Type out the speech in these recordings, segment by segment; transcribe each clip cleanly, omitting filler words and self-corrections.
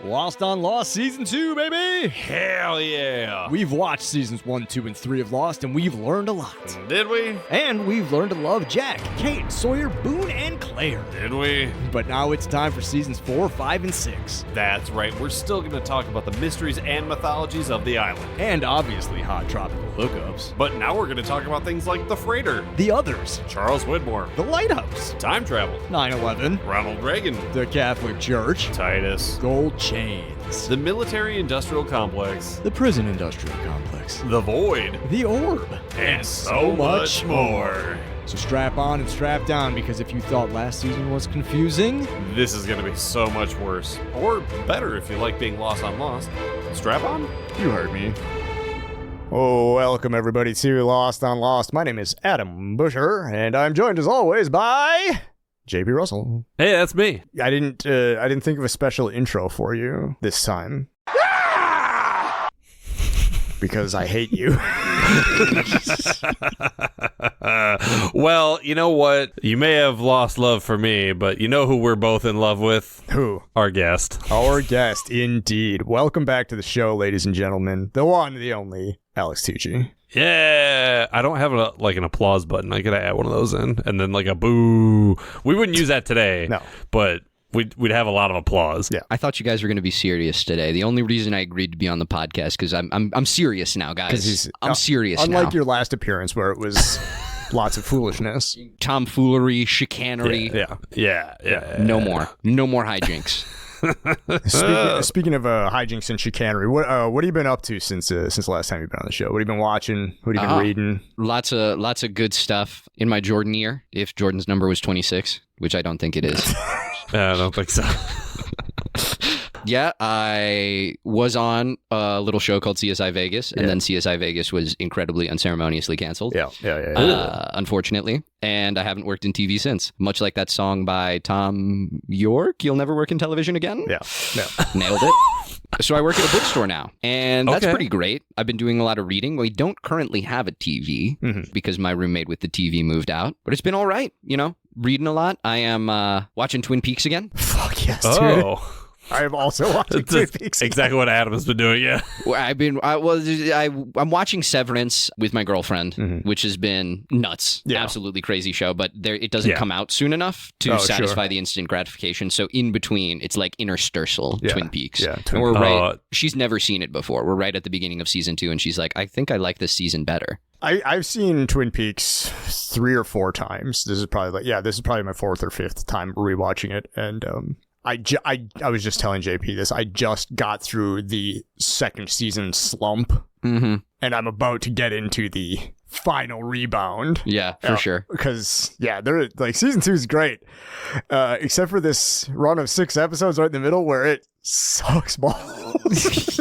Lost on Lost Season 2, baby! Hell yeah! We've watched Seasons 1, 2, and 3 of Lost, and we've learned a lot. Did we? And we've learned to love Jack, Kate, Sawyer, Boone, and Claire. Did we? But now it's time for Seasons 4, 5, and 6. That's right, we're still going to talk about the mysteries and mythologies of the island. And obviously hot tropical hookups. But now we're going to talk about things like the freighter, The Others, Charles Widmore, The Lighthouse, time travel, 9/11, Ronald Reagan, the Catholic Church, Titus, Gold Chains, the military-industrial complex, the Prison Industrial Complex, the Void, the Orb, and so much more. So strap on and strap down, because if you thought last season was confusing, This is going to be so much worse. Or better if you like being lost on Lost. Strap on? you heard me. Oh, welcome everybody to Lost on Lost. My name is Adam Busher, and I'm joined as always by JP Russell. Hey, that's me. I didn't think of a special intro for you this time. Because I hate you. Well, you know what? You may have lost love for me, but you know who we're both in love with? Who? Our guest. Our guest, indeed. Welcome back to the show, ladies and gentlemen. The one, the only, Alex Tuchi. Yeah. I don't have an applause button. I gotta add one of those in. And then like a boo. We wouldn't use that today. No. But we'd have a lot of applause. Yeah. I thought you guys were going to be serious today. The only reason I agreed to be on the podcast because I'm serious now, guys. I'm serious now. Unlike your last appearance where it was lots of foolishness. Tomfoolery, chicanery. Yeah. No more hijinks. Speaking of hijinks and chicanery, what have you been up to since the last time you've been on the show? What have you been watching? What have you been reading? Lots of good stuff in my Jordan year. If Jordan's number was 26, which I don't think it is. I don't think so. Yeah, I was on a little show called CSI Vegas, and then CSI Vegas was incredibly unceremoniously canceled. Yeah. Unfortunately, and I haven't worked in TV since. Much like that song by Tom York, "You'll Never Work in Television Again." Yeah. Nailed it. So I work at a bookstore now, and that's Okay. pretty great. I've been doing a lot of reading. We don't currently have a TV because my roommate with the TV moved out, but it's been all right, reading a lot. I am watching Twin Peaks again. Fuck yes, dude. Oh. I am also watching Twin Peaks. Exactly what Adam has been doing, yeah. I'm watching Severance with my girlfriend, which has been nuts. Yeah. Absolutely crazy show, but it doesn't come out soon enough to satisfy the instant gratification. So in between, it's like interstitial Twin Peaks. Yeah, and we're right. She's never seen it before. We're right at the beginning of season 2, and she's like, "I think I like this season better." I've seen Twin Peaks 3 or 4 times. This is probably my 4th or 5th time rewatching it, and I was just telling JP this. I just got through the 2nd season slump, and I'm about to get into the final rebound. Yeah, for sure. Because they're like, season 2 is great, except for this run of 6 episodes right in the middle where it sucks balls.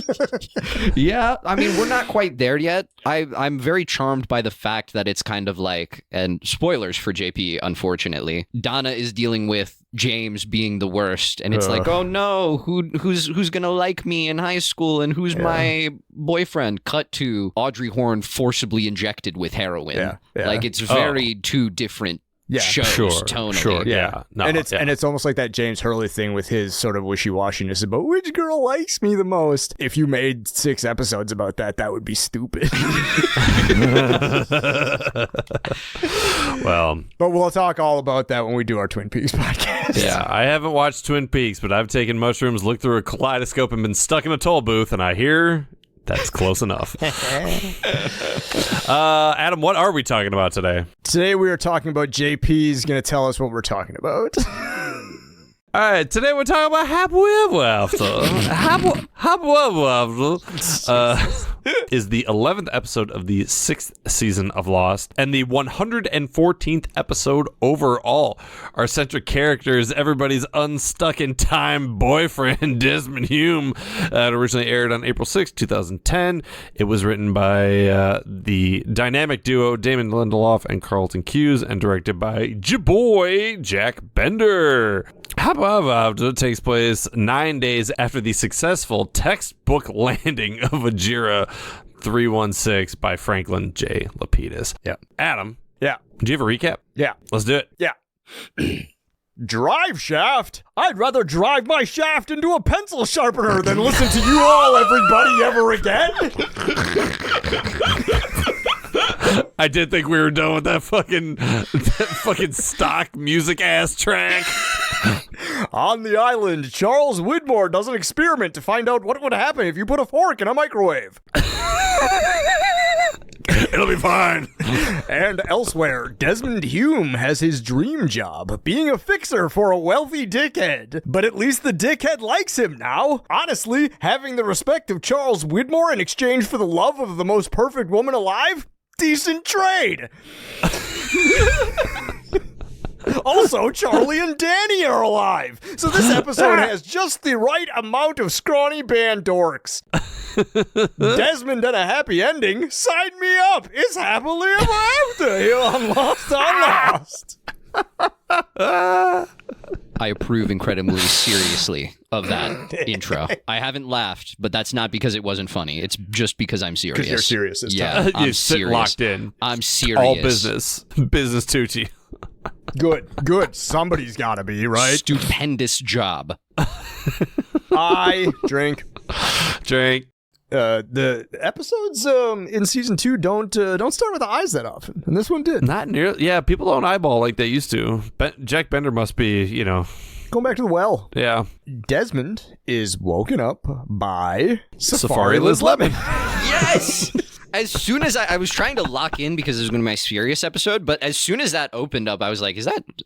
Yeah, I mean, we're not quite there yet. I'm very charmed by the fact that it's kind of like, and spoilers for JP, unfortunately, Donna is dealing with James being the worst, and it's like, oh no, who's gonna like me in high school, and who's my boyfriend? Cut to Audrey Horne forcibly injected with heroin. Yeah. Like, it's very two different shows tonally. Yeah. No, and it's almost like that James Hurley thing with his sort of wishy-washiness about which girl likes me the most. If you made 6 episodes about that would be stupid. Well, but we'll talk all about that when we do our Twin Peaks podcast. yeah, I haven't watched Twin Peaks, but I've taken mushrooms, looked through a kaleidoscope, and been stuck in a toll booth, and I hear that's close enough. Adam, what are we talking about today? Today we are talking about JP's going to tell us what we're talking about. All right, today we're talking about Happiwy Eva Afta. Happiwy Eva Afta is the 11th episode of the 6th season of Lost and the 114th episode overall. Our centric character is everybody's unstuck in time boyfriend, Desmond Hume. It originally aired on April 6, 2010. It was written by the dynamic duo Damon Lindelof and Carlton Cuse and directed by J-Boy Jack Bender. Happiwy Eva Afta takes place 9 days after the successful textbook landing of Ajira 316 by Franklin J. Lapidus. Yeah. Adam. Yeah. Do you have a recap? Yeah. Let's do it. Yeah. Drive shaft? I'd rather drive my shaft into a pencil sharpener than listen to you all, everybody, ever again. I did think we were done with that fucking stock music ass track. On the island, Charles Widmore does an experiment to find out what would happen if you put a fork in a microwave. It'll be fine. And elsewhere, Desmond Hume has his dream job, being a fixer for a wealthy dickhead. But at least the dickhead likes him now. Honestly, having the respect of Charles Widmore in exchange for the love of the most perfect woman alive? Decent trade. Also, Charlie and Danny are alive. So this episode has just the right amount of scrawny band dorks. Desmond and a happy ending. Sign me up. It's happily ever after here on Lost on Lost. I approve incredibly seriously of that intro. I haven't laughed, but that's not because it wasn't funny. It's just because I'm serious. Because you're serious this yeah, time. I'm You sit serious. locked in. I'm serious. All business. Business Tuchi. Good. Somebody's got to be, right? Stupendous job. I drink. The The episodes in season 2 don't start with the eyes that often, and this one did. Not nearly. Yeah, people don't eyeball like they used to. Jack Bender must be, Going back to the well. yeah. Desmond is woken up by Safari Liz Lemon. Yes! As soon as I was trying to lock in because it was going to be my serious episode, but as soon as that opened up, I was like,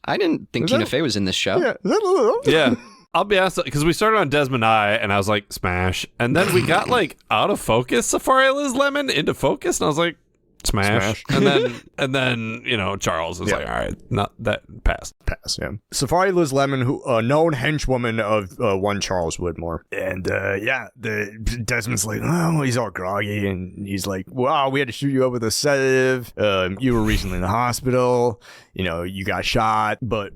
I didn't think Tina Fey was in this show. Yeah. Yeah. I'll be honest, because we started on Desmond Eye, and I was like, smash. And then we got, out of focus Safari Liz Lemon into focus, and I was like, smash. And then Charles was like, all right, not that, pass. Pass, yeah. Safari Liz Lemon, who a known henchwoman of one Charles Widmore. And Desmond's like, oh, he's all groggy, and he's like, wow, we had to shoot you up with a sedative. You were recently in the hospital. You got shot, but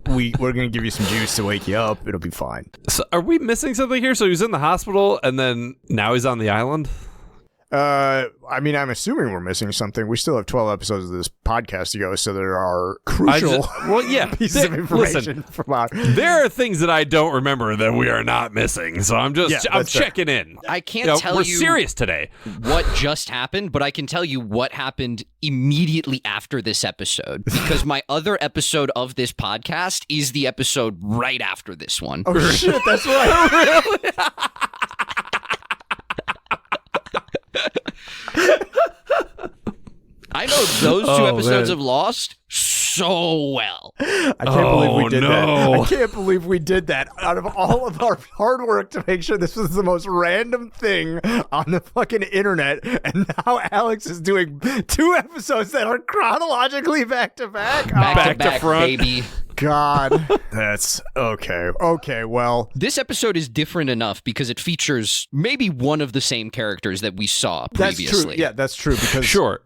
we're going to give you some juice to wake you up. It'll be fine. So are we missing something here? So he's in the hospital, and then now he's on the island? I'm assuming we're missing something. We still have 12 episodes of this podcast to go, so there are crucial pieces of information from our... There are things that I don't remember that we are not missing, so I'm checking in. I can't tell we're you serious today. what just happened, but I can tell you what happened immediately after this episode, because my other episode of this podcast is the episode right after this one. Oh, shit, that's right. Really? I know those two episodes man. of Lost so well. I can't believe we did that. no. I can't believe we did that out of all of our hard work to make sure this was the most random thing on the fucking internet. And now Alex is doing 2 episodes that are chronologically back to back. Back to front. baby. God. That's okay. Okay, well. This episode is different enough because it features maybe one of the same characters that we saw previously. That's true. Yeah, that's true. Because Sure.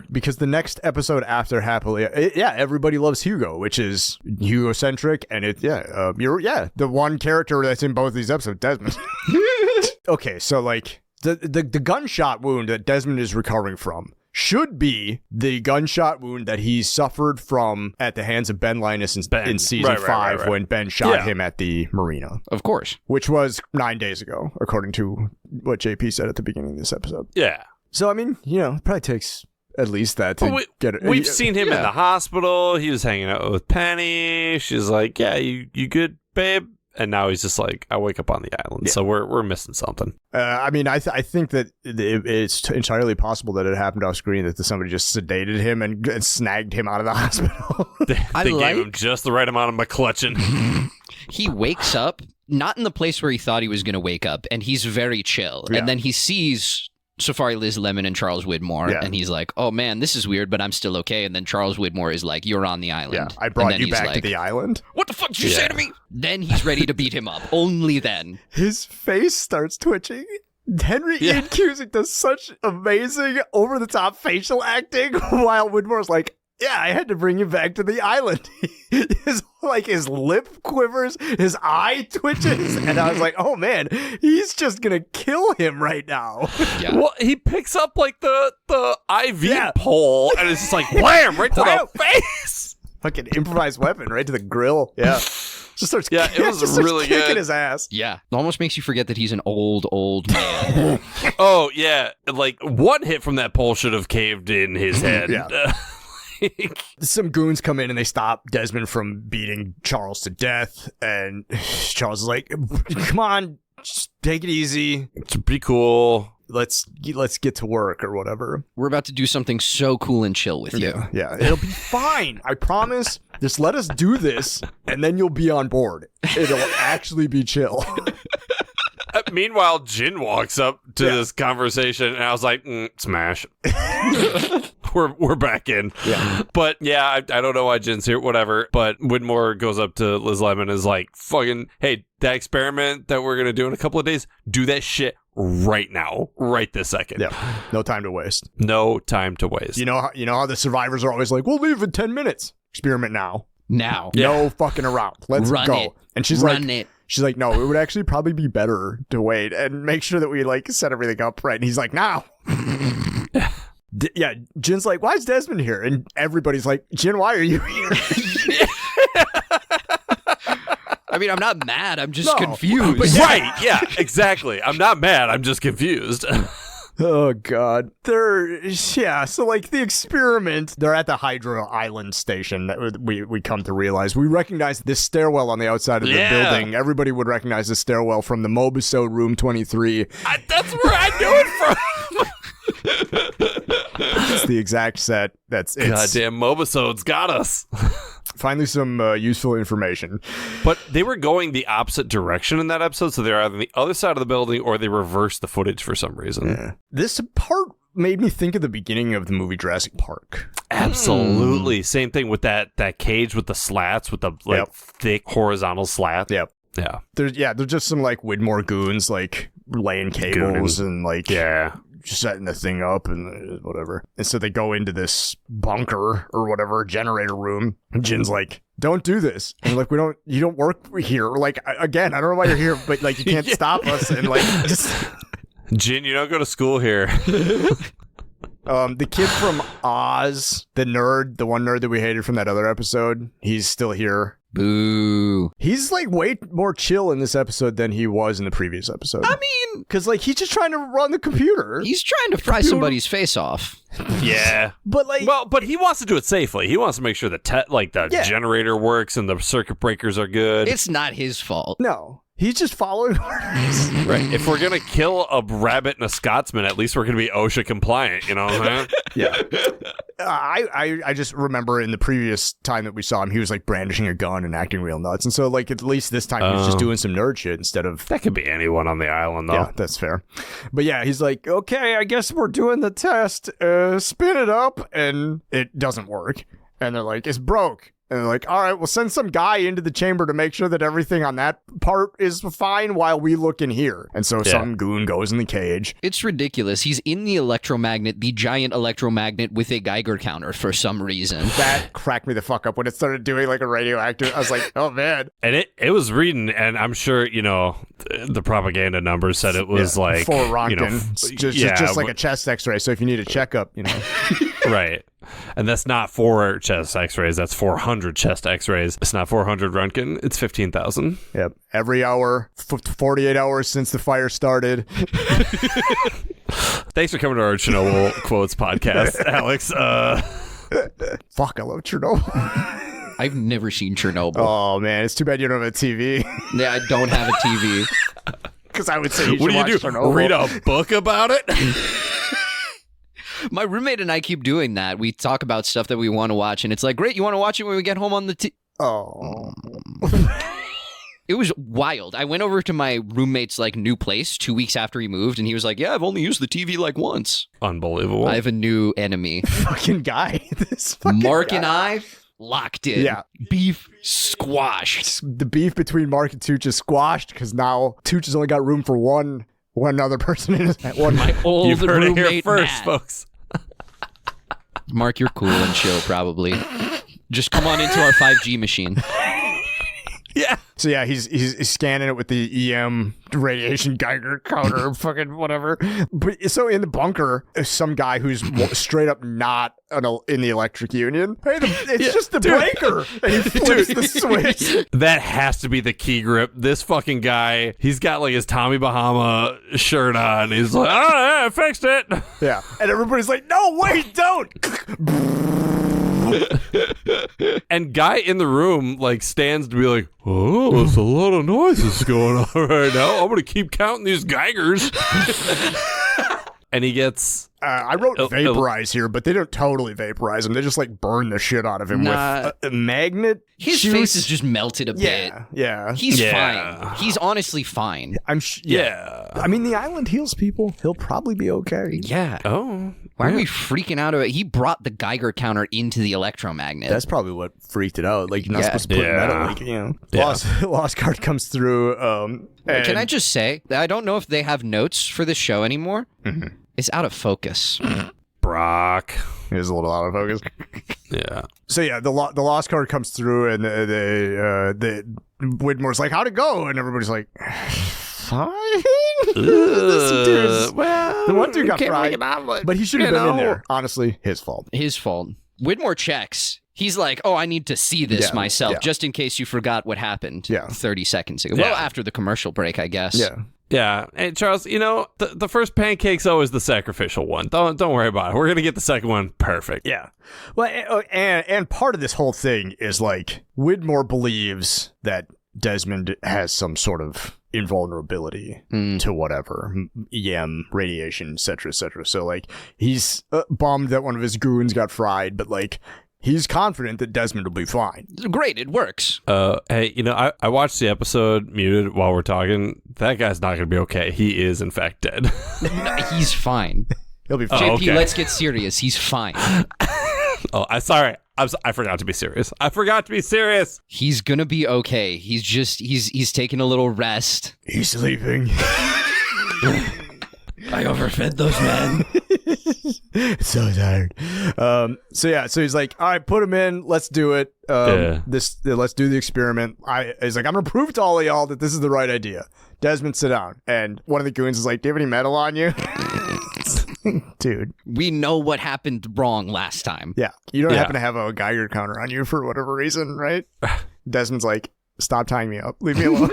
Because the next episode after Happily, everybody loves Hugo, which is Hugo-centric, and the one character that's in both these episodes, Desmond. Okay, so the gunshot wound that Desmond is recovering from should be the gunshot wound that he suffered from at the hands of Ben Linus in season 5 when Ben shot him at the marina. Of course. Which was 9 days ago, according to what JP said at the beginning of this episode. Yeah. So, it probably takes at least that to get it. We've seen him in the hospital. He was hanging out with Penny. She's like, yeah, you good, babe? And now he's just like, I wake up on the island. Yeah. So we're missing something. I think that it's entirely possible that it happened off screen, that somebody just sedated him and snagged him out of the hospital. They gave him just the right amount of McClutchin. He wakes up, not in the place where he thought he was going to wake up, and he's very chill. Yeah. And then he sees Safari Liz Lemon and Charles Widmore, and he's like, oh man, this is weird, but I'm still okay. And then Charles Widmore is like, you're on the island. Yeah, I brought you back to the island. What the fuck did you say to me? Then he's ready to beat him up. Only then. His face starts twitching. Henry Ian Cusick does such amazing over-the-top facial acting, while Widmore's like, yeah, I had to bring you back to the island. His lip quivers, his eye twitches, and I was like, oh man, he's just gonna kill him right now. Yeah. Well, he picks up the IV pole, and it's just like, wham, right to the face. Fucking improvised weapon right to the grill. Yeah. Just starts, it was really kicking good. his ass. Yeah. It almost makes you forget that he's an old man. Oh, yeah. Like, one hit from that pole should have caved in his head. Yeah. Some goons come in and they stop Desmond from beating Charles to death. And Charles is like, come on, just take it easy. It's pretty cool. Let's get to work or whatever. We're about to do something so cool and chill with you. Yeah. It'll be fine. I promise. Just let us do this, and then you'll be on board. It'll actually be chill. Meanwhile, Jin walks up to this conversation, and I was like, smash. We're back in. Yeah. But yeah, I don't know why Jin's here, whatever. But Widmore goes up to Liz Lemon and is like, fucking, hey, that experiment that we're going to do in a couple of days, do that shit right now, right this second. Yeah. No time to waste. No time to waste. You know how the survivors are always like, we'll leave in 10 minutes. Experiment now. Now. No fucking around. Let's Run go. it. And she's Run like, it. she's like, no, it would actually probably be better to wait and make sure that we like set everything up right. And he's like, now. Yeah, Jin's like, why is Desmond here? And everybody's like, Jin, why are you here? I mean, I'm not mad. I'm just confused. But right, yeah, exactly. I'm not mad. I'm just confused. Oh, God. So like the experiment, they're at the Hydra Island station that we come to realize. We recognize this stairwell on the outside of the building. Everybody would recognize the stairwell from the Mobisode Room 23. That's where I knew it from. It's the exact set. Goddamn Mobisodes got us. Finally, some useful information. But they were going the opposite direction in that episode, so they're either on the other side of the building or they reversed the footage for some reason. Yeah. This part made me think of the beginning of the movie Jurassic Park. Absolutely. Same thing with that cage with the slats, with the thick horizontal slat. Yep. Yeah. There's just some like Widmore goons like laying cables and like setting the thing up and whatever. And so they go into this bunker or whatever, generator room. And Jin's like, don't do this. And like, you don't work here. Like, again, I don't know why you're here, but like, you can't stop us. And like, just... Jin, you don't go to school here. The kid from Oz, the one nerd that we hated from that other episode, he's still here. Boo. He's like way more chill in this episode than he was in the previous episode. I mean, because like he's just trying to run the computer. He's trying to fry somebody's face off. Yeah. But like, but he wants to do it safely. He wants to make sure the generator works and the circuit breakers are good. It's not his fault. No. He's just following orders. Right. If we're going to kill a rabbit and a Scotsman, at least we're going to be OSHA compliant, you know what I'm saying? Yeah. I just remember in the previous time that we saw him, he was like brandishing a gun and acting real nuts. And so like at least this time he was just doing some nerd shit instead of... That could be anyone on the island though. Yeah, that's fair. But yeah, he's like, okay, I guess we're doing the test. Spin it up. And it doesn't work. And they're like, it's broke. And they're like, all right, we'll send some guy into the chamber to make sure that everything on that part is fine while we look in here. And so some goon goes in the cage. It's ridiculous. He's in the electromagnet, the giant electromagnet with a Geiger counter for some reason. That cracked me the fuck up when it started doing like a radioactive. I was like, oh, man. And it was reading, and I'm sure, the propaganda numbers said it was like... For Roentgen. Just like a chest x-ray. So if you need a checkup, Right. And that's not 4 chest x-rays. That's 400 chest x-rays. It's not 400 Roentgen. It's 15,000. Yep. Every hour, 48 hours since the fire started. Thanks for coming to our Chernobyl Quotes podcast, Alex. Fuck, I love Chernobyl. I've never seen Chernobyl. Oh, man. It's too bad you don't have a TV. Yeah, I don't have a TV. Because I would say you should What do you watch do? Chernobyl. Read a book about it? My roommate and I keep doing that. We talk about stuff that we want to watch, and it's like, great, you want to watch it when we get home on the Oh. It was wild. I went over to my roommate's new place 2 weeks after he moved, and he was like, yeah, I've only used the TV once. Unbelievable. I have a new enemy. Fucking guy. This fucking Mark guy. and I locked in. Yeah. Beef squashed. The beef between Mark and Tooch is squashed because now Tooch has only got room for one other person in his one. My old You've heard it here roommate, first, Matt. folks. Mark, you're cool and chill, probably. Just come on into our 5G machine. Yeah. So yeah, he's scanning it with the EM radiation Geiger counter, fucking whatever. But so in the bunker, some guy who's straight up not in the electric union. Hey, it's just the breaker, and he flips the switch. That has to be the key grip. This fucking guy, he's got like his Tommy Bahama shirt on. He's like, oh, I fixed it. Yeah, and everybody's like, no, wait, don't. And guy in the room like stands to be like, oh, there's a lot of noises going on right now. I'm gonna keep counting these Geigers. And he gets I wrote vaporize here, but they don't totally vaporize him. They just like burn the shit out of him with a magnet. His juice. face is just melted a bit. Yeah. He's fine. He's honestly fine. Yeah. I mean, the island heals people. He'll probably be okay. Yeah. Oh. Why are we freaking out about it? He brought the Geiger counter into the electromagnet. That's probably what freaked it out. Like, you're not supposed to put metal, like, you know. Lost card comes through. Can I just say, I don't know if they have notes for this show anymore. Mm-hmm. It's out of focus. Brock. It is a little out of focus. Yeah. So yeah, the lost card comes through, and the Widmore's like, "How'd it go?" And everybody's like, "Fine." Well, the one dude got fried, but he should have been in there. Honestly, his fault. His fault. Widmore checks. He's like, oh, I need to see this myself, just in case you forgot what happened 30 seconds ago. Well, after the commercial break, I guess. Yeah. Yeah, and Charles, you know, the first pancake's always the sacrificial one. Don't worry about it. We're gonna get the second one perfect. Yeah. Well, and part of this whole thing is like Widmore believes that Desmond has some sort of invulnerability to whatever EM, radiation, etc., etc. So like he's bummed that one of his goons got fried, but like he's confident that Desmond will be fine. Great, it works. Hey, you know, I watched the episode muted while we're talking. That guy's not going to be okay. He is, in fact, dead. He's fine. He'll be fine. JP, okay. Let's get serious. He's fine. Sorry. I forgot to be serious. He's going to be okay. He's taking a little rest. He's sleeping. I overfed those men. So tired. So he's like, all right, put him in. Let's do it. Let's do the experiment. He's like, I'm gonna prove to all of y'all that this is the right idea. Desmond, sit down. And one of the goons is like, do you have any metal on you? Dude. We know what happened wrong last time. Yeah. You don't happen to have a Geiger counter on you for whatever reason, right? Desmond's like, stop tying me up. Leave me alone.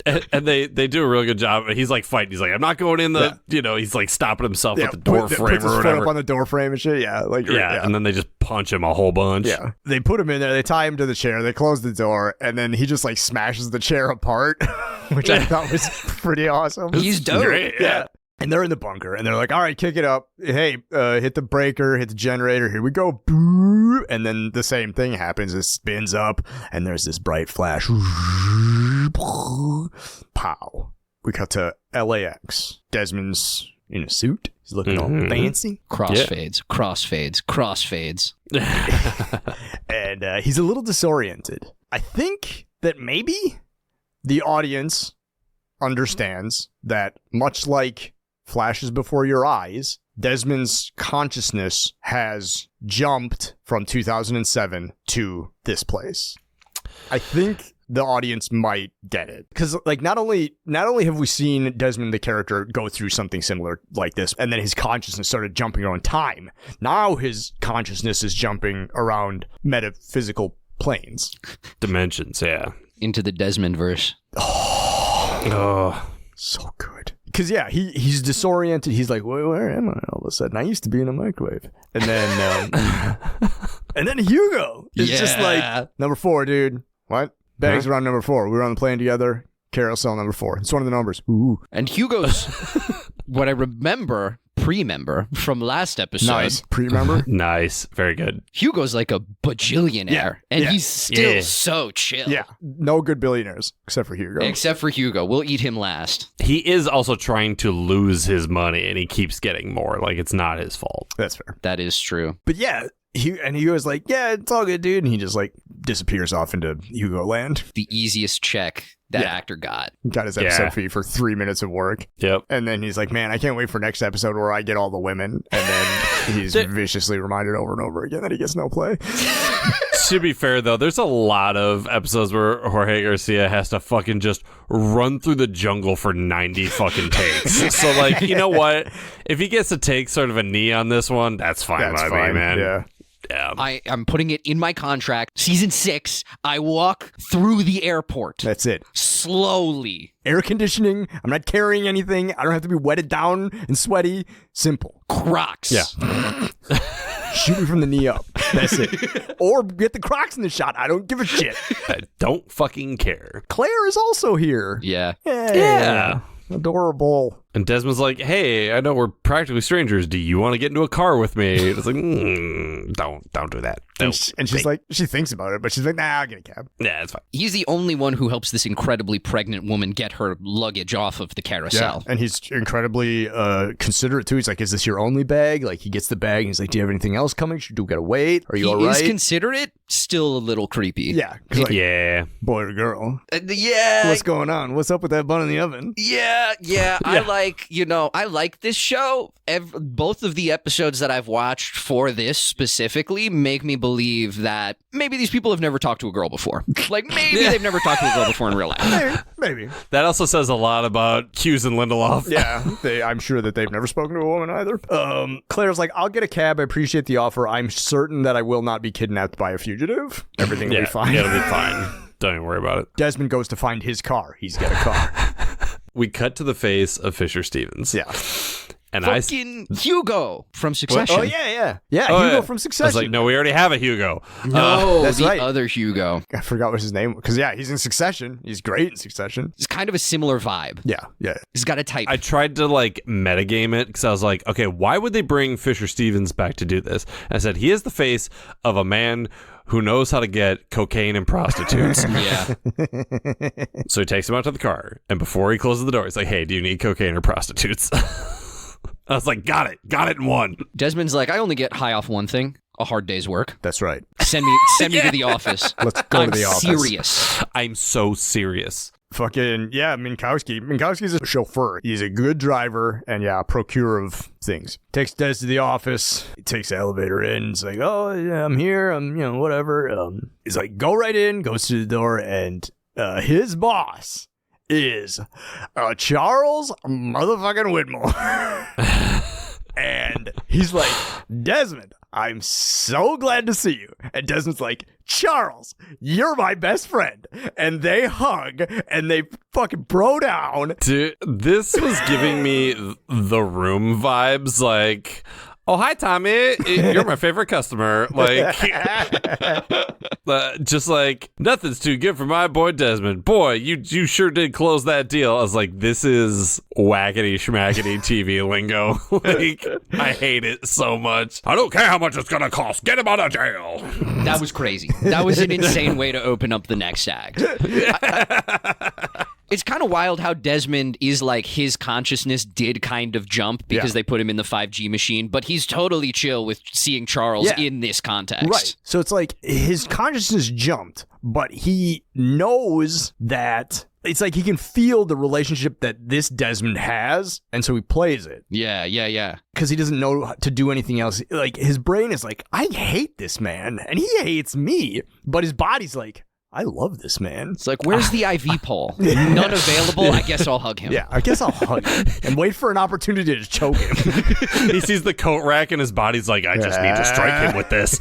And they do a really good job. He's like fighting. He's like, I'm not going in the, you know, he's like stopping himself with the door frame puts or his whatever. foot up on the door frame and shit. Yeah. And then they just punch him a whole bunch. Yeah. They put him in there. They tie him to the chair. They close the door. And then he just like smashes the chair apart, which I thought was pretty awesome. He's dope. Great, yeah. And they're in the bunker, and they're like, all right, kick it up. Hey, hit the breaker, hit the generator. Here we go. Boo. And then the same thing happens. It spins up, and there's this bright flash. Pow. We cut to LAX. Desmond's in a suit. He's looking all fancy. Crossfades. And he's a little disoriented. I think that maybe the audience understands that much like flashes before your eyes, Desmond's consciousness has jumped from 2007 to this place. I think the audience might get it, because like not only have we seen Desmond the character go through something similar like this, and then his consciousness started jumping around time. Now his consciousness is jumping around metaphysical planes, dimensions. Yeah, into the Desmond verse. Oh, so good. Because he's disoriented. He's like, where am I all of a sudden? I used to be in a microwave. And then and then Hugo is just like, number 4, dude. What? Bags around number 4. We were on the plane together. Carousel number 4. It's one of the numbers. Ooh. And Hugo's what I remember from last episode. Nice. Pre-member? Nice. Very good. Hugo's like a bajillionaire, and he's still so chill. Yeah. No good billionaires, except for Hugo. Except for Hugo. We'll eat him last. He is also trying to lose his money, and he keeps getting more. Like, it's not his fault. That's fair. That is true. But yeah, Hugo's like, yeah, it's all good, dude. And he just like disappears off into Hugo land. The easiest check that actor got. Got his episode fee for 3 minutes of work. Yep. And then he's like, man, I can't wait for next episode where I get all the women. And then he's viciously reminded over and over again that he gets no play. To be fair, though, there's a lot of episodes where Jorge Garcia has to fucking just run through the jungle for 90 fucking takes. So, like, you know what? If he gets to take sort of a knee on this one, that's fine by me, man. Yeah. Yeah. I'm putting it in my contract. Season 6, I walk through the airport. That's it. Slowly. Air conditioning. I'm not carrying anything. I don't have to be wetted down and sweaty. Simple. Crocs. Yeah. Shoot me from the knee up. That's it. Or get the Crocs in the shot. I don't give a shit. I don't fucking care. Claire is also here. Yeah. Yeah. Adorable. And Desmond's like, hey, I know we're practically strangers. Do you want to get into a car with me? It's like, don't do that. And she's like, she thinks about it, but she's like, nah, I'll get a cab. Yeah, it's fine. He's the only one who helps this incredibly pregnant woman get her luggage off of the carousel. And he's incredibly considerate too. He's like, is this your only bag? Like, he gets the bag and he's like, do you have anything else coming? Do we gotta wait? Are you all right? He is considerate, still a little creepy. Yeah. 'Cause, like, Yeah. boy or girl. Yeah. What's going on? What's up with that bun in the oven? Yeah. I like this show. Both of the episodes that I've watched for this specifically make me believe that maybe these people have never talked to a girl before. Like, maybe they've never talked to a girl before in real life. Maybe. That also says a lot about Hughes and Lindelof. Yeah. I'm sure that they've never spoken to a woman either. Claire's like, I'll get a cab. I appreciate the offer. I'm certain that I will not be kidnapped by a fugitive. Everything will be fine. It'll be fine. Don't even worry about it. Desmond goes to find his car. He's got a car. We cut to the face of Fisher Stevens. Yeah. And Fucking Hugo from Succession. Oh, yeah. Yeah, Oh, Hugo yeah. from I Succession. was like, no, we already have a Hugo. No, That's the right. other Hugo. I forgot what his name was. Because, yeah, he's in Succession. He's great in Succession. It's kind of a similar vibe. Yeah. He's got a type. I tried to like metagame it because I was like, okay, why would they bring Fisher Stevens back to do this? And I said, he is the face of a man who knows how to get cocaine and prostitutes. Yeah. So he takes him out to the car. And before he closes the door, he's like, hey, do you need cocaine or prostitutes? I was like, got it in one. Desmond's like, I only get high off one thing, a hard day's work. That's right. Send me to the office. Let's go I'm to the office. serious. I'm so serious. Fucking, yeah, Minkowski. Minkowski's a chauffeur. He's a good driver and, yeah, procurer of things. Takes Des to the office. He takes the elevator in. He's like, oh, yeah, I'm here. I'm, whatever. He's like, go right in, goes to the door, and his boss is Charles motherfucking Whitmore. And he's like, Desmond, I'm so glad to see you. And Desmond's like, Charles, you're my best friend. And they hug and they fucking bro down. Dude, this was giving me The Room vibes. Like, oh, hi, Tommy. You're my favorite customer. Like, just like, nothing's too good for my boy Desmond. Boy, you sure did close that deal. I was like, this is whackety schmackety TV lingo. Like, I hate it so much. I don't care how much it's gonna cost. Get him out of jail. That was crazy. That was an insane way to open up the next act. It's kind of wild how Desmond is like, his consciousness did kind of jump because they put him in the 5G machine, but he's totally chill with seeing Charles in this context. Right. So it's like his consciousness jumped, but he knows that it's like he can feel the relationship that this Desmond has, and so he plays it. Yeah. Because he doesn't know to do anything else. Like, his brain is like, I hate this man, and he hates me, but his body's like, I love this man. It's like, where's the IV pole? None available. I guess I'll hug him. Yeah, I guess I'll hug him and wait for an opportunity to choke him. He sees the coat rack and his body's like, I just need to strike him with this.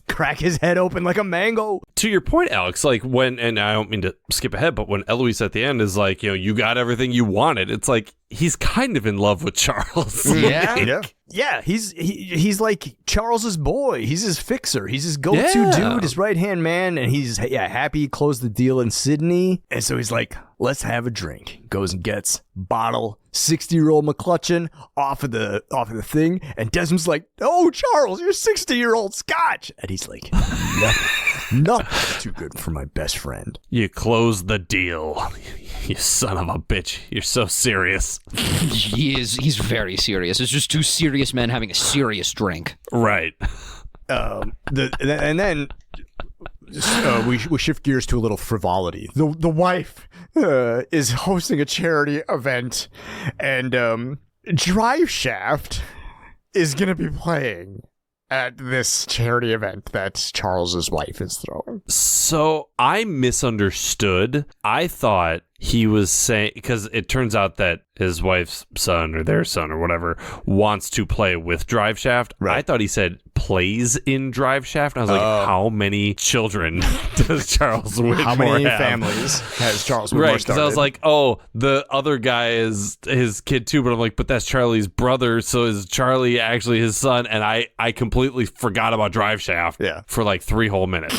Crack his head open like a mango. To your point, Alex, like when, and I don't mean to skip ahead, but when Eloise at the end is like, you got everything you wanted, it's like, he's kind of in love with Charles. Yeah, he's like Charles's boy. He's his fixer. He's his go-to dude, his right-hand man, and he's happy he closed the deal in Sydney. And so he's like, let's have a drink. Goes and gets bottle 60-year-old McClutchin off of the thing, and Desmond's like, oh, Charles, you're 60-year-old Scotch. And he's like, nothing's too good for my best friend. You closed the deal. You son of a bitch. You're so serious. He's very serious. It's just two serious men having a serious drink. Right. And then we shift gears to a little frivolity. The wife is hosting a charity event, and Drive Shaft is going to be playing. at this charity event that Charles's wife is throwing. So I misunderstood. I thought he was saying, because it turns out that his wife's son or their son or whatever wants to play with Drive Shaft. Right. I thought he said plays in Drive Shaft. I was like, how many children does Charles Whitmore How many have? families has Charles Whitmore Right, because started? I was like, oh, the other guy is his kid too, but I'm like, but that's Charlie's brother, so is Charlie actually his son? And I completely forgot about Drive Shaft for like 3 whole minutes.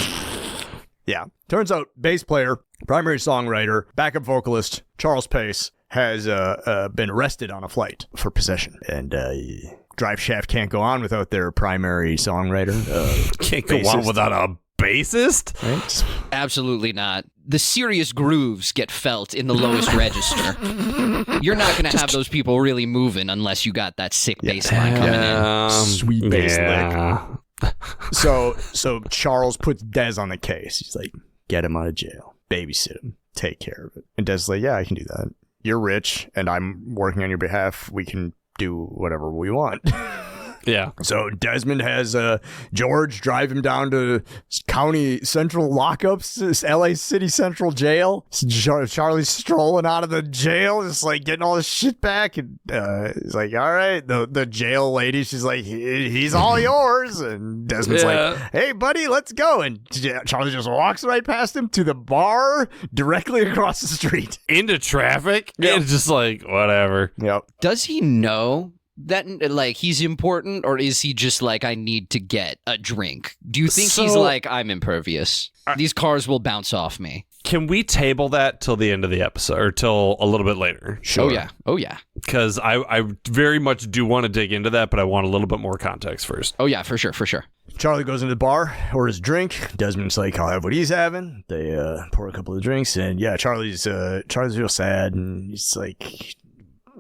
Yeah. Turns out bass player, primary songwriter, backup vocalist, Charles Pace, has been arrested on a flight for possession. And Drive Shaft can't go on without their primary songwriter. Can't go on without a bassist? Right? Absolutely not. The serious grooves get felt in the lowest register. You're not going to have those people really moving unless you got that sick bass line coming in. Sweet bass lick. So Charles puts Des on the case. He's like, get him out of jail. Babysit him. Take care of it. And Des is like, yeah, I can do that. You're rich, and I'm working on your behalf. We can do whatever we want. Yeah. So Desmond has George drive him down to county central lockups, LA City Central Jail. Charlie's strolling out of the jail, just like getting all his shit back. And he's like, all right. The jail lady, she's like, he's all yours. And Desmond's like, hey, buddy, let's go. And Charlie just walks right past him to the bar directly across the street. Into traffic? Yep. And just like, whatever. Yep. Does he know that like he's important, or is he just like, I need to get a drink? Do you think he's like, I'm impervious, these cars will bounce off me? Can we table that till the end of the episode, or till a little bit later? Sure. Oh yeah Because I very much do want to dig into that, but I want a little bit more context first. Oh yeah, for sure. Charlie goes into the bar, orders a drink. Desmond's like, I'll have what he's having. They pour a couple of drinks, and yeah, Charlie's real sad, and he's like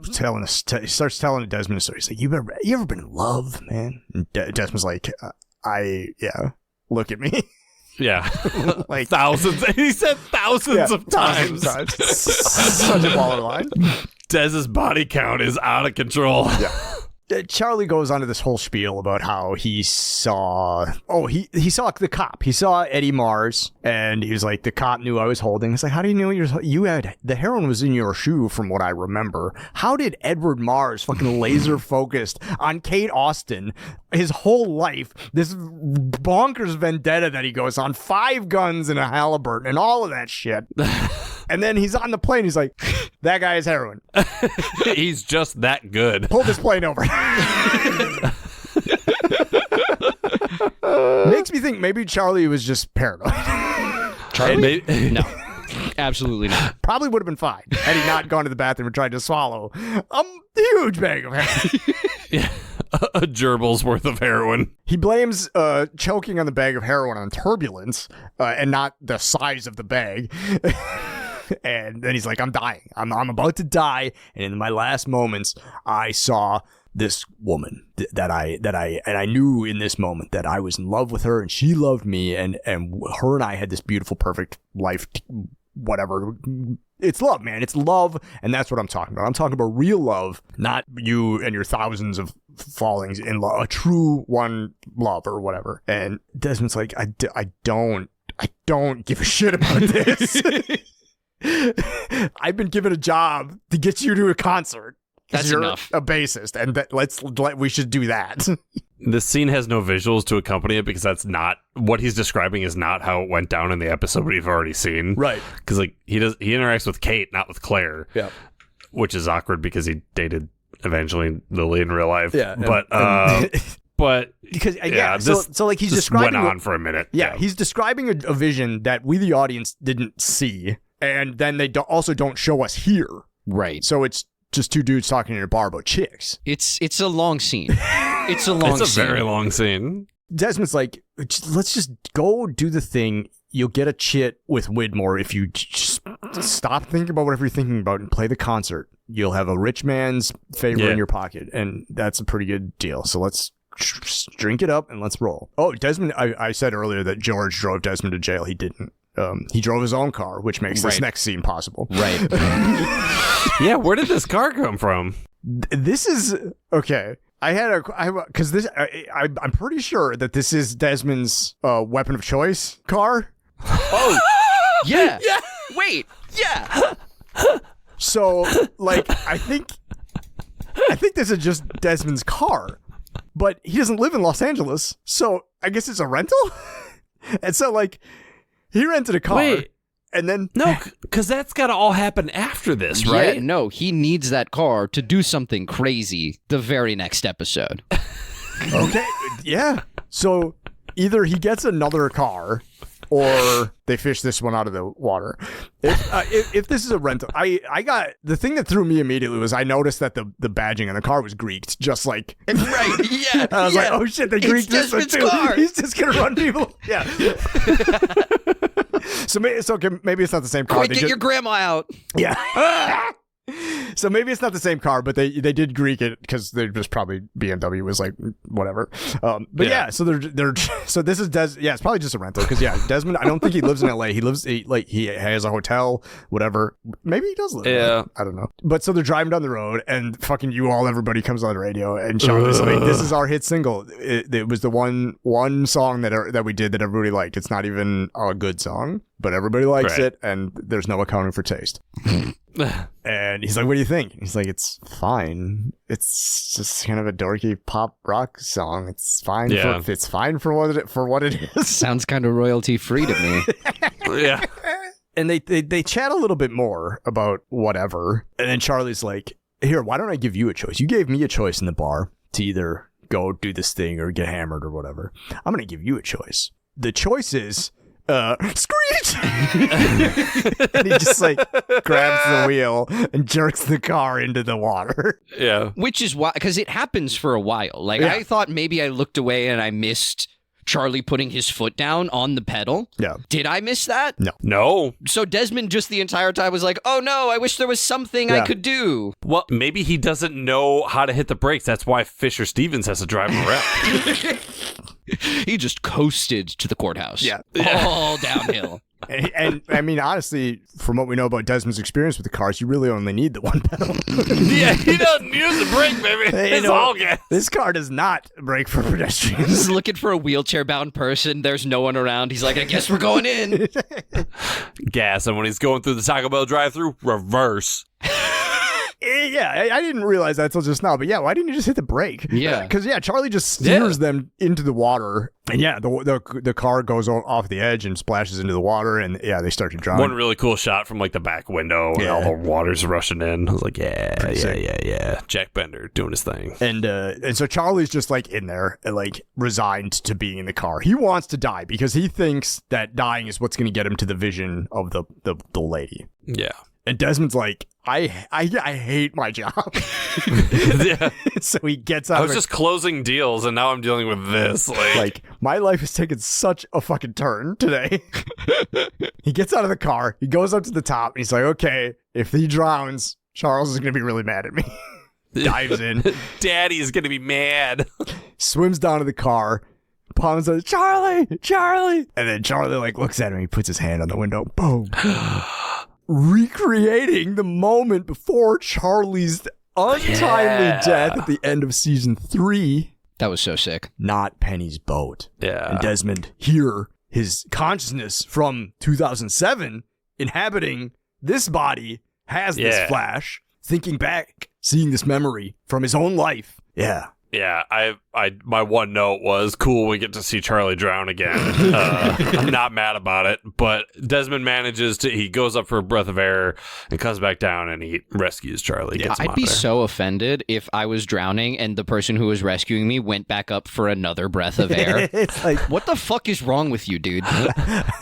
he starts telling Desmond a story. He's like, you ever been in love, man? And Desmond's like, yeah, look at me. Yeah. Like thousands. He said thousands of times. Such a baller line. Dez's body count is out of control. Yeah. Charlie goes on to this whole spiel about how he saw the cop. He saw Eddie Mars, and he was like, the cop knew I was holding. It's like, how do you know you had the heroin was in your shoe from what I remember? How did Edward Mars fucking laser focused on Kate Austin his whole life, this bonkers vendetta that he goes on, 5 guns and a Halliburton and all of that shit. And then he's on the plane. He's like, that guy is heroin. He's just that good. Pull this plane over. Makes me think maybe Charlie was just paranoid. Charlie? No, absolutely not. Probably would have been fine had he not gone to the bathroom and tried to swallow a huge bag of heroin. Yeah. A gerbil's worth of heroin. He blames choking on the bag of heroin on turbulence and not the size of the bag. And then he's like, I'm dying. I'm about to die. And in my last moments, I saw this woman that I knew in this moment that I was in love with her and she loved me, and her and I had this beautiful, perfect life, whatever. It's love, man. It's love. And that's what I'm talking about. I'm talking about real love, not you and your thousands of fallings in love, a true one love or whatever. And Desmond's like, I don't give a shit about this. I've been given a job to get you to a concert. That's you're enough. A bassist, and we should do that. The scene has no visuals to accompany it because that's not what he's describing. Is not how it went down in the episode we've already seen. Right? Because like he interacts with Kate, not with Claire. Yeah, which is awkward because he dated Evangeline Lilly in real life. Yeah, but because so like he's describing went on for a minute. Yeah, he's describing a vision that we the audience didn't see, and then they also don't show us here. Right. So it's just 2 dudes talking in a bar about chicks. It's a long scene. It's a very long scene. Desmond's like, let's just go do the thing. You'll get a chit with Widmore if you just stop thinking about whatever you're thinking about and play the concert. You'll have a rich man's favor in your pocket, and that's a pretty good deal. So let's drink it up and let's roll. Oh, Desmond, I said earlier that George drove Desmond to jail. He didn't. He drove his own car, which makes this next scene possible. Right. Yeah, where did this car come from? This is okay. because I'm pretty sure that this is Desmond's weapon of choice car. Oh, yeah. Yeah. Wait. Yeah. So, like, I think this is just Desmond's car, but he doesn't live in Los Angeles, so I guess it's a rental. And so, like, he rented a car. Wait. And then No, because that's got to all happen after this, right? Yeah, no, he needs that car to do something crazy the very next episode. okay, yeah. So either he gets another car, or they fish this one out of the water. If this is a rental, I got the thing that threw me immediately was I noticed that the badging on the car was Greeked, just like Right, yeah. I was like, oh shit, they Greeked this one too. Car. He's just gonna run people. Yeah. So maybe it's not the same car. Quick, get your grandma out. Yeah. So maybe it's not the same car, but they did Greek it because they're just probably BMW was like whatever. But yeah, so they're so this is it's probably just a rental because Desmond, I don't think he lives in LA. He has a hotel, whatever. Maybe he does live. Yeah, I don't know. But so they're driving down the road and fucking everybody comes on the radio and Charlie's like, this is our hit single. It was the one song that we did that everybody liked. It's not even a good song, but everybody likes it, and there's no accounting for taste. And he's like, what do you think? He's like, it's fine. It's just kind of a dorky pop rock song. It's fine. Yeah. It's fine for what it is. Sounds kind of royalty free to me. Yeah. And they chat a little bit more about whatever. And then Charlie's like, here, why don't I give you a choice? You gave me a choice in the bar to either go do this thing or get hammered or whatever. I'm going to give you a choice. The choice is screech. And he just like grabs the wheel and jerks the car into the water. Yeah. Which is why, because it happens for a while. Like, I thought maybe I looked away and I missed Charlie putting his foot down on the pedal. Yeah. Did I miss that? No. So Desmond just the entire time was like, oh no, I wish there was something I could do. Well, maybe he doesn't know how to hit the brakes. That's why Fisher Stevens has to drive him around. He just coasted to the courthouse. Yeah. All downhill. And I mean, honestly, from what we know about Desmond's experience with the cars, you really only need the one pedal. Yeah, he doesn't use the brake, baby. It's all gas. This car does not brake for pedestrians. He's looking for a wheelchair-bound person. There's no one around. He's like, I guess we're going in. Gas, and when he's going through the Taco Bell drive-thru, reverse. Yeah, I didn't realize that until just now. But yeah, why didn't you just hit the brake? Yeah. Because Charlie just steers them into the water. And the car goes off the edge and splashes into the water. And they start to drown. One really cool shot from like the back window and all the water's rushing in. I was like, yeah. Jack Bender doing his thing. And so Charlie's just like in there, like resigned to being in the car. He wants to die because he thinks that dying is what's going to get him to the vision of the lady. Yeah. And Desmond's like, I hate my job. Yeah. So he gets out. I was just closing deals, and now I'm dealing with this. Like my life has taken such a fucking turn today. He gets out of the car. He goes up to the top. And he's like, okay, if he drowns, Charles is going to be really mad at me. Dives in. Daddy's going to be mad. Swims down to the car. Palms on Charlie. And then Charlie like looks at him. He puts his hand on the window. Boom. Recreating the moment before Charlie's untimely death at the end of season 3. That was so sick. Not Penny's boat. Yeah. And Desmond, here, his consciousness from 2007, inhabiting this body, has this flash, thinking back, seeing this memory from his own life. Yeah. Yeah, my one note was cool. We get to see Charlie drown again. I'm not mad about it, but Desmond he goes up for a breath of air and comes back down and he rescues Charlie. Gets him I'd out be there. so offended if I was drowning and the person who was rescuing me went back up for another breath of air. It's like, what the fuck is wrong with you, dude?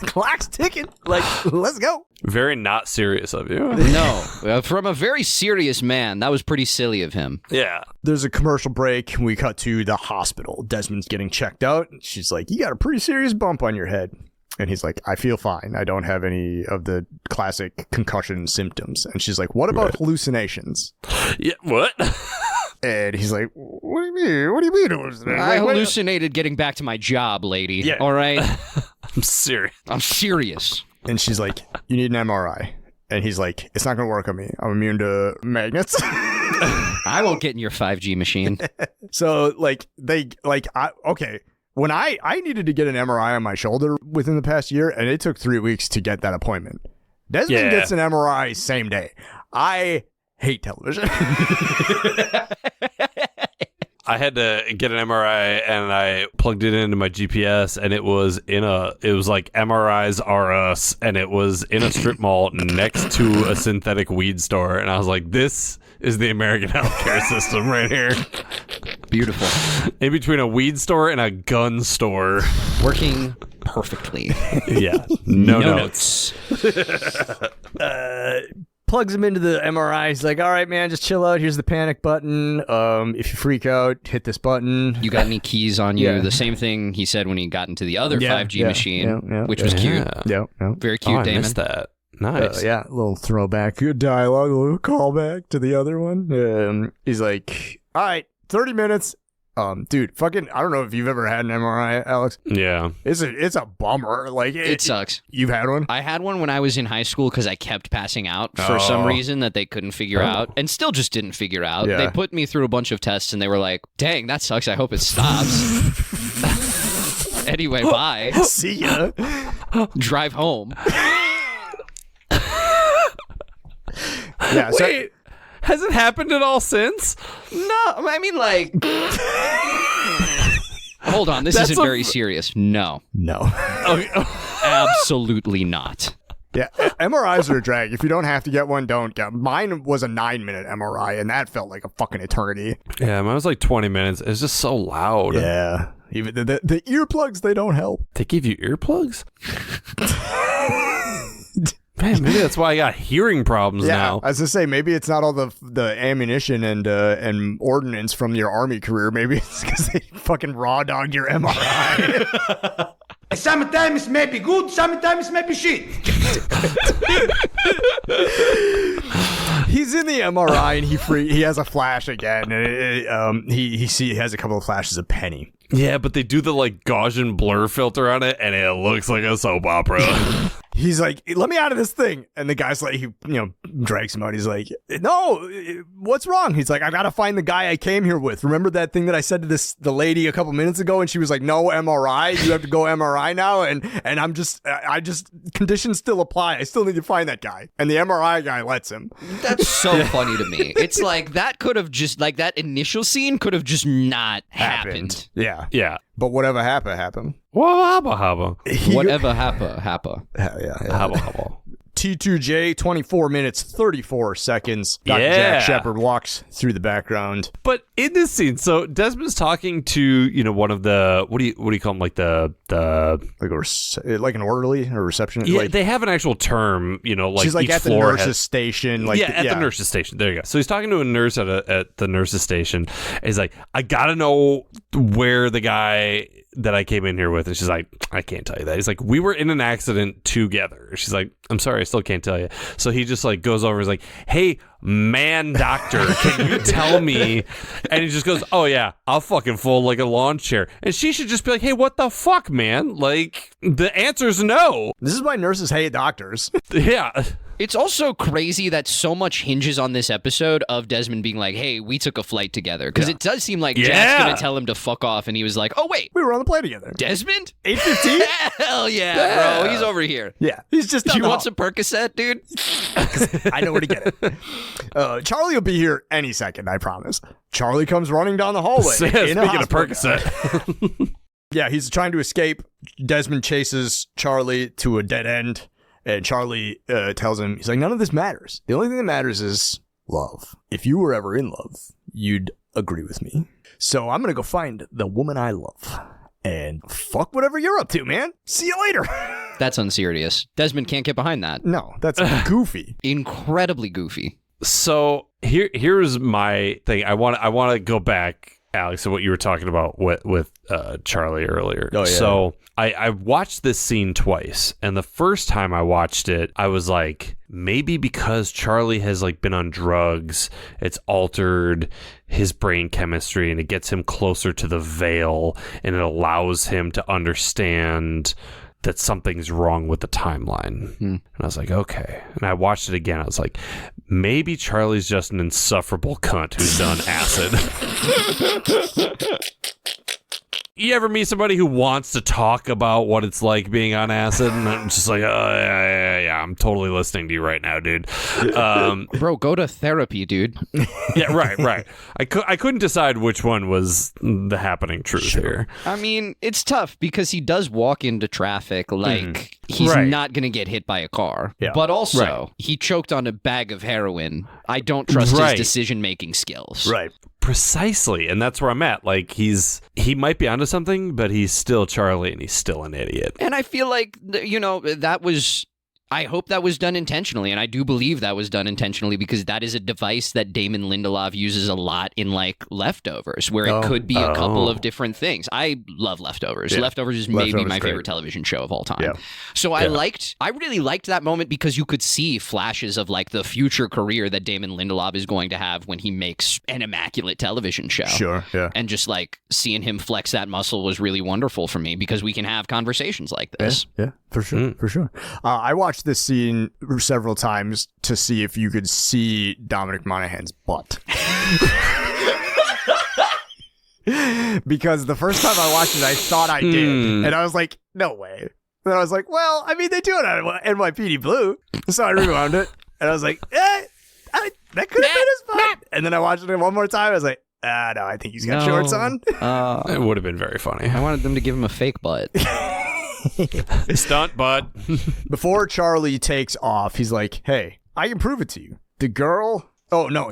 clock's ticking. Like, let's go. Very not serious of you. No, from a very serious man, that was pretty silly of him. Yeah. There's a commercial break. We cut to the hospital. Desmond's getting checked out. She's like, you got a pretty serious bump on your head. And he's like, I feel fine. I don't have any of the classic concussion symptoms. And she's like, what about hallucinations? Yeah. What? And he's like, what do you mean? What do you mean? I hallucinated getting back to my job, lady. Yeah. All right? I'm serious. I'm serious. And she's like, you need an MRI. And he's like, it's not going to work on me. I'm immune to magnets. I won't get in your 5G machine. So okay. When I needed to get an MRI on my shoulder within the past year, and it took 3 weeks to get that appointment. Desmond gets an MRI same day. I hate television. I had to get an MRI and I plugged it into my GPS and it was like MRIs are us, and it was in a strip mall next to a synthetic weed store, and I was like, this is the American healthcare system right here. Beautiful. In between a weed store and a gun store. Working perfectly. Yeah. No notes. Plugs him into the MRI. He's like, all right, man, just chill out. Here's the panic button. If you freak out, hit this button. You got any keys on you? Yeah. The same thing he said when he got into the other 5G machine, which was was cute. Yeah. Very cute, I Damon. missed that. Nice. A little throwback. Good dialogue. A little callback to the other one. He's like, all right, 30 minutes. Dude, fucking, I don't know if you've ever had an MRI, Alex. Yeah. It's a bummer. Like It sucks. You've had one? I had one when I was in high school because I kept passing out for some reason that they couldn't figure out, and still just didn't figure out. Yeah. They put me through a bunch of tests and they were like, dang, that sucks. I hope it stops. Anyway, bye. See ya. Drive home. Yeah. So, Wait, has it happened at all since? No, I mean, like... Hold on, this That's isn't very serious. No. Okay. Absolutely not. yeah, MRIs are a drag. If you don't have to get one, don't get. Mine was a 9-minute MRI, and that felt like a fucking eternity. Yeah, mine was like 20 minutes. It's just so loud. Yeah. Even the earplugs, they don't help. They give you earplugs? Man, maybe that's why I got hearing problems now. As I say, maybe it's not all the ammunition and ordnance from your army career. Maybe it's because they fucking raw dogged your MRI. Sometimes may be good, sometimes may be shit. He's in the MRI and he has a flash again, and he has a couple of flashes of Penny. Yeah, but they do the like Gaussian blur filter on it, and it looks like a soap opera. He's like, let me out of this thing. And the guy's like, he drags him out. He's like, no, what's wrong? He's like, I got to find the guy I came here with. Remember that thing that I said to the lady a couple minutes ago? And she was like, no MRI. You have to go MRI now. And I just conditions still apply. I still need to find that guy. And the MRI guy lets him. That's so funny to me. It's like that could have just, like that initial scene could have just not happened. Yeah. Yeah. But whatever happened. Whatever happened. Whatever happened. Happened. T2J, 24 minutes, 34 seconds. Dr. Yeah. Jack Shepard walks through the background. But in this scene, so Desmond's talking to, one of the, what do you call them? Like the Like an orderly or receptionist? yeah, like, they have an actual term, like she's like each at the floor nurse's has, station. Like the nurse's station. There you go. So he's talking to a nurse at the nurse's station. And he's like, I gotta know where the guy that I came in here with. And she's like, I can't tell you that. He's like, we were in an accident together. She's like, I'm sorry, I still can't tell you. So he just like goes over and is like, hey, man doctor, can you tell me? And he just goes, oh yeah, I'll fucking fold like a lawn chair. And she should just be like, hey, what the fuck, man? Like, the answer's no. This is why nurses hate doctors. Yeah. It's also crazy that so much hinges on this episode of Desmond being like, hey, we took a flight together. Because it does seem like Jack's going to tell him to fuck off. And he was like, oh, wait, We were on the plane together. Desmond? 8:15? Hell yeah, bro. He's over here. Yeah. He's just Do on you the want hall. some Percocet, dude? I know where to get it. Charlie will be here any second, I promise. Charlie comes running down the hallway. Speaking in a of hospital Percocet. Yeah, he's trying to escape. Desmond chases Charlie to a dead end. And Charlie tells him, he's like, none of this matters. The only thing that matters is love. If you were ever in love, you'd agree with me. So I'm going to go find the woman I love. And fuck whatever you're up to, man. See you later. That's unserious. Desmond can't get behind that. No, that's goofy. Incredibly goofy. So here's my thing. I want to go back, Alex, to what you were talking about with Charlie earlier. Oh, yeah. So I watched this scene twice, and the first time I watched it, I was like, maybe because Charlie has like been on drugs, it's altered his brain chemistry, and it gets him closer to the veil, and it allows him to understand that something's wrong with the timeline. And I was like, okay. And I watched it again. I was like, maybe Charlie's just an insufferable cunt who's done acid. You ever meet somebody who wants to talk about what it's like being on acid? And I'm just like, yeah, I'm totally listening to you right now, dude. Bro, go to therapy, dude. Yeah, right. I couldn't decide which one was the happening truth here. I mean, it's tough because he does walk into traffic like he's Right. not going to get hit by a car. Yeah. But also, Right. he choked on a bag of heroin. I don't trust his Right. decision-making skills. Right. Precisely, and that's where I'm at. Like, he might be onto something, but he's still Charlie, and he's still an idiot. And I feel like, that was... I hope that was done intentionally, and I do believe that was done intentionally because that is a device that Damon Lindelof uses a lot in, like, Leftovers, where it could be a couple of different things. I love Leftovers. Yeah. Leftovers is maybe Leftovers my great. favorite television show of all time. Yeah. So I really liked that moment because you could see flashes of, like, the future career that Damon Lindelof is going to have when he makes an immaculate television show. Sure. Yeah. And just, like, seeing him flex that muscle was really wonderful for me because we can have conversations like this. Yeah, for sure, for sure. I watched this scene several times to see if you could see Dominic Monaghan's butt. Because the first time I watched it, I thought I did. And I was like, no way. And I was like, well, I mean, they do it on NYPD Blue. So I rewound it. And I was like, that could have been his butt. And then I watched it one more time. I was like, no, I think he's got shorts on. It would have been very funny. I wanted them to give him a fake butt. Stunt, bud. Before Charlie takes off, he's like, hey, I can prove it to you. The girl,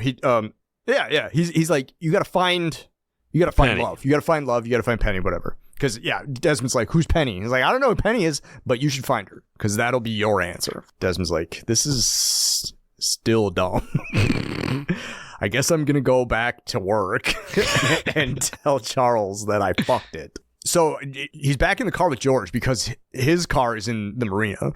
he's like, you gotta find Penny. love. You gotta find love. You gotta find Penny, whatever. Because, Desmond's like, who's Penny? He's like, I don't know who Penny is, but you should find her because that'll be your answer. Desmond's like, this is still dumb. I guess I'm gonna go back to work and tell Charles that I fucked it. So he's back in the car with George because his car is in the marina.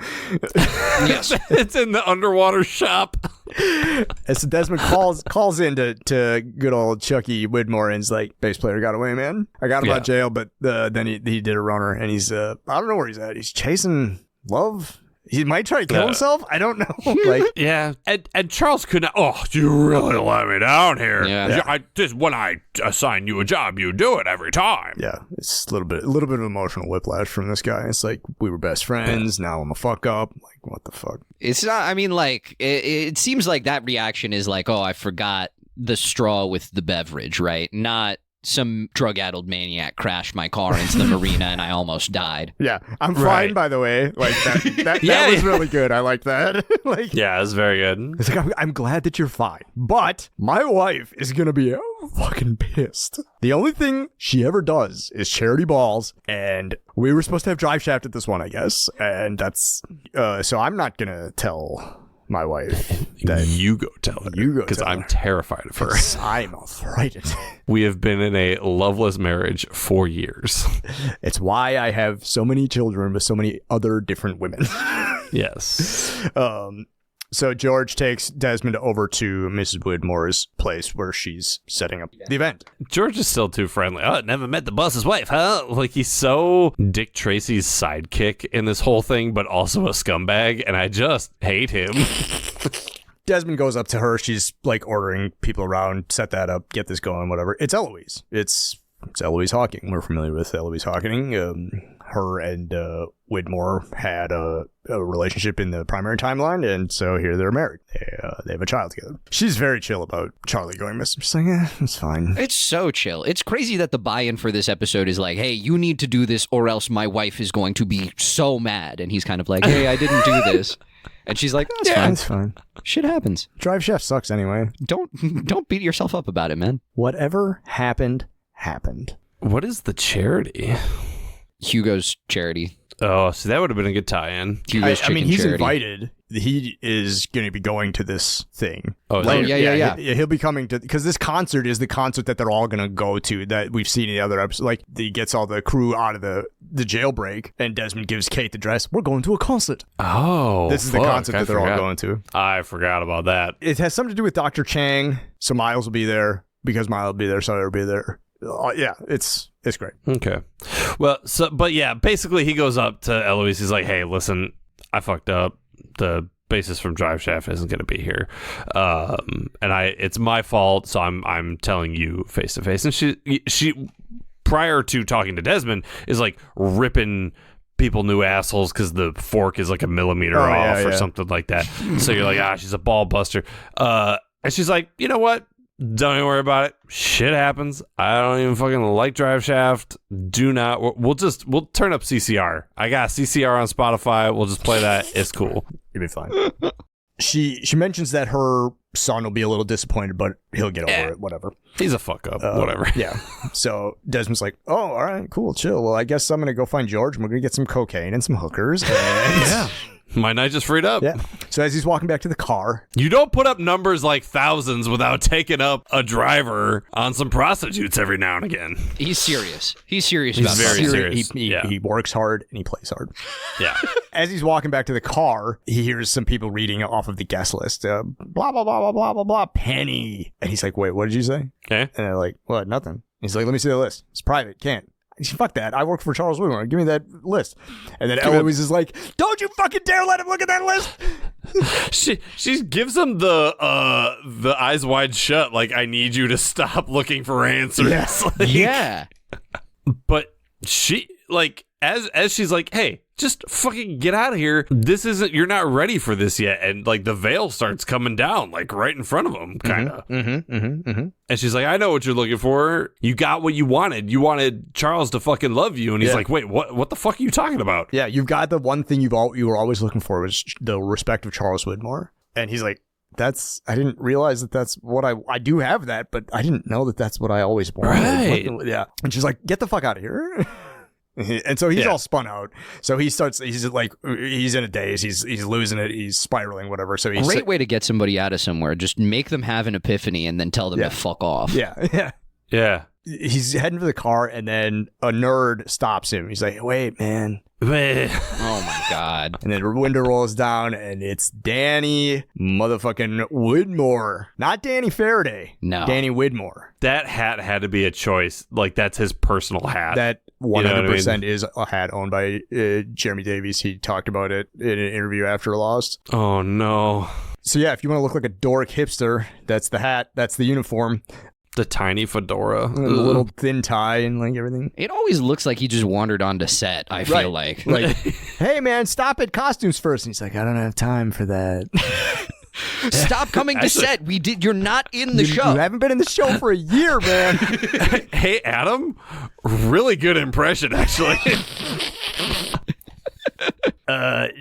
Yes. It's in the underwater shop. And so Desmond calls in to good old Chucky Widmore and is like, bass player got away, man. I got him out of jail, but then he did a runner and he's, I don't know where he's at. He's chasing love. He might try to kill himself. I don't know. Like, Yeah, and Charles could not. Oh, you really let me down here. Yeah. When I assign you a job, you do it every time. yeah, it's a little bit of emotional whiplash from this guy. It's like, we were best friends. Now I'm a fuck up. Like, what the fuck? It's not, I mean, like, it seems like that reaction is like, oh, I forgot the straw with the beverage, right? Not some drug-addled maniac crashed my car into the marina and I almost died. Yeah, I'm fine, Right. by the way. Like, that Yeah. was really good. I like that. Like, Yeah, it's very good. it's like, I'm glad that you're fine. But my wife is going to be fucking pissed. The only thing she ever does is charity balls. And we were supposed to have drive shaft at this one, I guess. And that's, so I'm not going to tell my wife that You go tell her. You go because tell I'm her. terrified of her. I'm frightened. We have been in a loveless marriage for years. It's why I have so many children with so many other different women. Yes. So George takes Desmond over to Mrs. Widmore's place where she's setting up the event. George is still too friendly. Oh, never met the boss's wife, huh? Like, he's so Dick Tracy's sidekick in this whole thing, but also a scumbag, and I just hate him. Desmond goes up to her. She's like ordering people around, set that up, get this going, whatever. It's Eloise. It's Eloise Hawking. We're familiar with Eloise Hawking. Her and Widmore had a relationship in the primary timeline, and so here they're married. They have a child together. She's very chill about Charlie going missing. She's like, it's fine. It's so chill. It's crazy that the buy-in for this episode is like, hey, you need to do this or else my wife is going to be so mad. And he's kind of like, hey, I didn't do this. And she's like, that's fine. It's fine. Shit happens. Drive Chef sucks anyway. Don't beat yourself up about it, man. Whatever happened, happened. What is the charity? Hugo's charity. Oh, so that would have been a good tie-in. Hugo's I mean, chicken he's charity. invited. He is going to be going to this thing. Oh, Later. yeah. He'll be coming to, because this concert is the concert that they're all going to go to that we've seen in the other episode. Like, he gets all the crew out of the jailbreak, and Desmond gives Kate the dress. We're going to a concert. Oh, This is the concert that they're all going to. I forgot about that. It has something to do with Dr. Chang. So Miles will be there. Because Miles will be there, Sawyer will be there. Yeah, it's great. Okay. Well, but yeah, basically he goes up to Eloise. He's like, hey, listen, I fucked up. The bassist from Drive Shaft isn't going to be here. And it's my fault. So I'm telling you face to face. And she, prior to talking to Desmond, is like ripping people new assholes because the fork is like a millimeter off or something like that. So you're like, she's a ball buster. And she's like, you know what? Don't even worry about it. Shit happens. I don't even fucking like Drive Shaft. Do not. We'll turn up CCR. I got CCR on Spotify. We'll just play that. It's cool. You'll be fine. She mentions that her son will be a little disappointed, but he'll get over it. Whatever. He's a fuck up. Whatever. Yeah. So Desmond's like, oh, all right, cool, chill. Well, I guess I'm gonna go find George and we're gonna get some cocaine and some hookers. And yeah. My night just freed up. Yeah. So as he's walking back to the car, you don't put up numbers like thousands without taking up a driver on some prostitutes every now and again. He's serious. He's serious about very that. serious. He works hard and he plays hard. Yeah. As he's walking back to the car, he hears some people reading off of the guest list. Blah, blah, blah, blah, blah, blah, blah, Penny. And he's like, wait, what did you say? Okay. And they're like, what? Nothing. He's like, let me see the list. It's private. Can't. Fuck that. I work for Charles Whitmore. Give me that list. And then Eloise is like, don't you fucking dare let him look at that list. She gives him the eyes wide shut, like, I need you to stop looking for answers. Yeah. Like, Yeah. But she, like, as she's like, hey, just fucking get out of here. You're not ready for this yet. And like the veil starts coming down, like right in front of him, kind of. And she's like, I know what you're looking for. You got what you wanted. You wanted Charles to fucking love you. And he's like, wait, what the fuck are you talking about? Yeah, you've got the one thing you were always looking for was the respect of Charles Whitmore. And he's like, I didn't realize that's what I do have that, but I didn't know that's what I always wanted. Right. Yeah. And she's like, get the fuck out of here. And so he's all spun out. So he's in a daze. He's losing it. He's spiraling, whatever. So he's Great way to get somebody out of somewhere. Just make them have an epiphany and then tell them to fuck off. Yeah. He's heading for the car and then a nerd stops him. He's like, wait, man. Oh my God. And then the window rolls down and it's Danny motherfucking Widmore. Not Danny Faraday. No. Danny Widmore. That hat had to be a choice. Like, that's his personal hat. That 100% You know what I mean? is a hat owned by Jeremy Davies. He talked about it in an interview after Lost. Oh, no. So yeah, if you want to look like a dork hipster, that's the hat. That's the uniform. The tiny fedora. And the little thin tie and like everything. It always looks like he just wandered onto set, I feel like. Like, hey man, stop at costumes first. And he's like, I don't have time for that. Stop coming to set. You're not in the show. You haven't been in the show for a year, man. Hey, Adam. Really good impression, actually.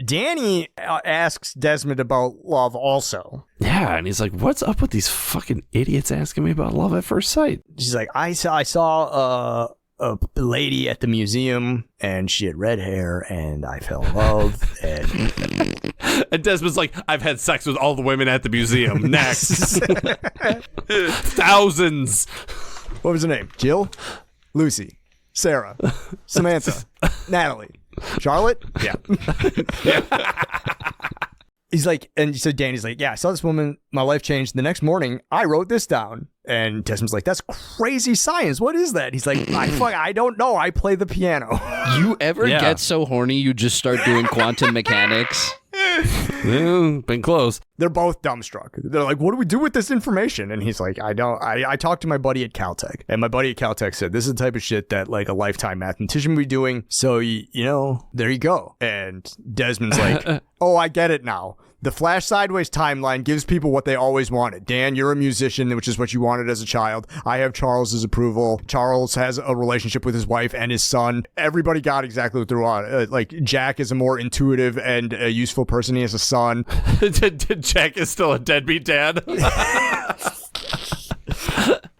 Danny asks Desmond about love also. Yeah, and he's like, what's up with these fucking idiots asking me about love at first sight? She's like, I saw a lady at the museum and she had red hair and I fell in love. And Desmond's like, I've had sex with all the women at the museum. Next. Thousands. What was her name? Jill? Lucy? Sarah? Samantha? Natalie? Charlotte? Yeah. He's like, and so Danny's like, yeah, I saw this woman, my life changed. The next morning, I wrote this down. And Desmond's like, that's crazy science. What is that? He's like, I don't know. I play the piano. You ever get so horny you just start doing quantum mechanics? Been close. They're both dumbstruck. They're like, what do we do with this information? And he's like, I don't. I talked to my buddy at Caltech, and my buddy at Caltech said this is the type of shit that like a lifetime mathematician would be doing. So you know, there you go. And Desmond's like, oh, I get it now. The Flash Sideways timeline gives people what they always wanted. Dan, you're a musician, which is what you wanted as a child. I have Charles's approval. Charles has a relationship with his wife and his son. Everybody got exactly what they wanted. Like, Jack is a more intuitive and useful person. He has a son. Jack is still a deadbeat dad.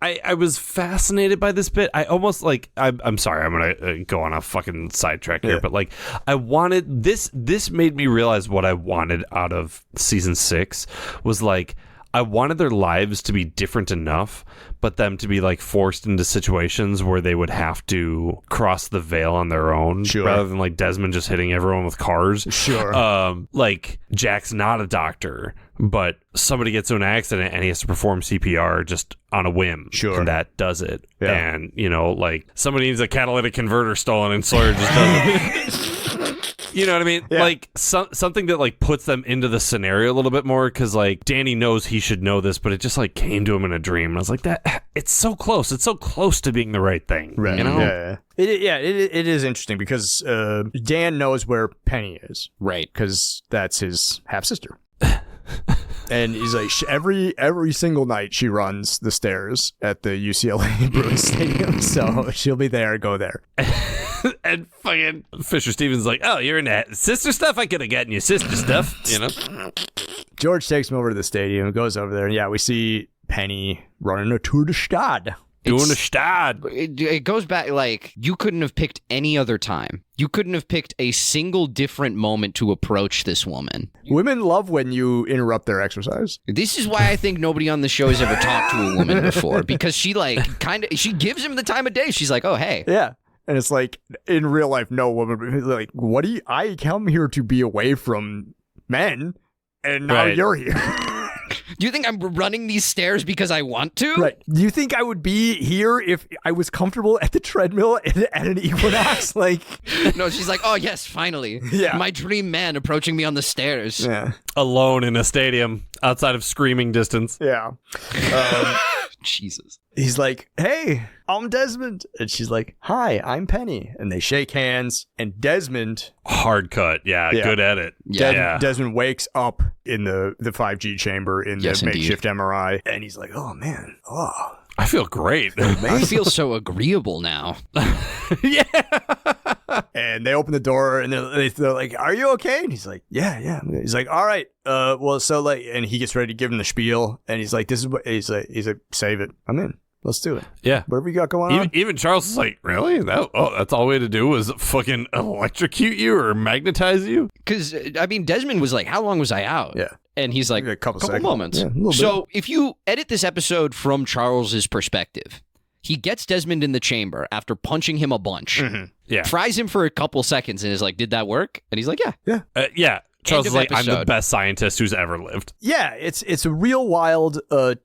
I was fascinated by this bit. I almost like, I'm sorry, I'm going to go on a fucking sidetrack here, but like, I wanted this made me realize what I wanted out of season 6 was like, I wanted their lives to be different enough, but them to be like forced into situations where they would have to cross the veil on their own, rather than like Desmond just hitting everyone with cars. Like Jack's not a doctor, but somebody gets into an accident and he has to perform CPR just on a whim. And that does it. And, you know, like somebody needs a catalytic converter stolen and Sawyer just does it. You know what I mean? Like something that like puts them into the scenario a little bit more, because like Danny knows he should know this, but it just like came to him in a dream. And I was like, that it's so close. It's so close to being the right thing. Right. You know? It is interesting because Dan knows where Penny is. Right. Because that's his half sister. And he's like, every single night she runs the stairs at the UCLA Bruins Stadium, so she'll be there. Go there. And fucking Fisher Stevens like, oh, you're into sister stuff? I could have gotten you sister stuff, you know? George takes him over to the stadium, goes over there, and yeah, we see Penny running a tour de stade. Doing a stade. It goes back, like, you couldn't have picked any other time. You couldn't have picked a single different moment to approach this woman. Women love when you interrupt their exercise. This is why I think nobody on the show has ever talked to a woman before, because she, like, she gives him the time of day. She's like, oh, hey. Yeah. And it's like, in real life, no woman, like, what do you, I come here to be away from men, and now you're here. Do you think I'm running these stairs because I want to? Right. Do you think I would be here if I was comfortable at the treadmill at an Equinox? Like, no, she's like, oh, yes, finally. Yeah. My dream man approaching me on the stairs. Yeah. Alone in a stadium outside of screaming distance. Yeah. Jesus. He's like, hey, I'm Desmond. And she's like, hi, I'm Penny. And they shake hands. And Desmond... Hard cut. Yeah. Good edit. Yeah. Desmond wakes up in the 5G chamber in the makeshift MRI. And he's like, oh, man. Oh. I feel great. I feel so agreeable now. Yeah. And they open the door and they're like, are you okay? And he's like, yeah. He's like, all right. Well, so like, and he gets ready to give him the spiel. And he's like, this is what, he's like, save it. I'm in. Let's do it. Yeah. Whatever you got going on. Even Charles is like, really? That's all we had to do was fucking electrocute you or magnetize you? Because, I mean, Desmond was like, how long was I out? Yeah. And he's like, a couple moments. Yeah, so if you edit this episode from Charles's perspective, he gets Desmond in the chamber after punching him a bunch. Mm-hmm. Yeah. Fries him for a couple seconds and is like, did that work? And he's like, yeah. Yeah. Charles is like, episode. I'm the best scientist who's ever lived. Yeah, it's a real wild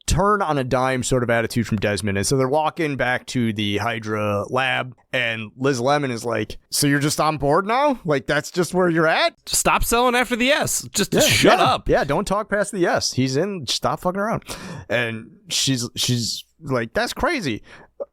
turn on a dime sort of attitude from Desmond. And so they're walking back to the Hydra lab, and Liz Lemon is like, so you're just on board now? Like, that's just where you're at? Stop selling after the S. Just shut up. Yeah, don't talk past the yes. He's in. Stop fucking around. And she's like, that's crazy.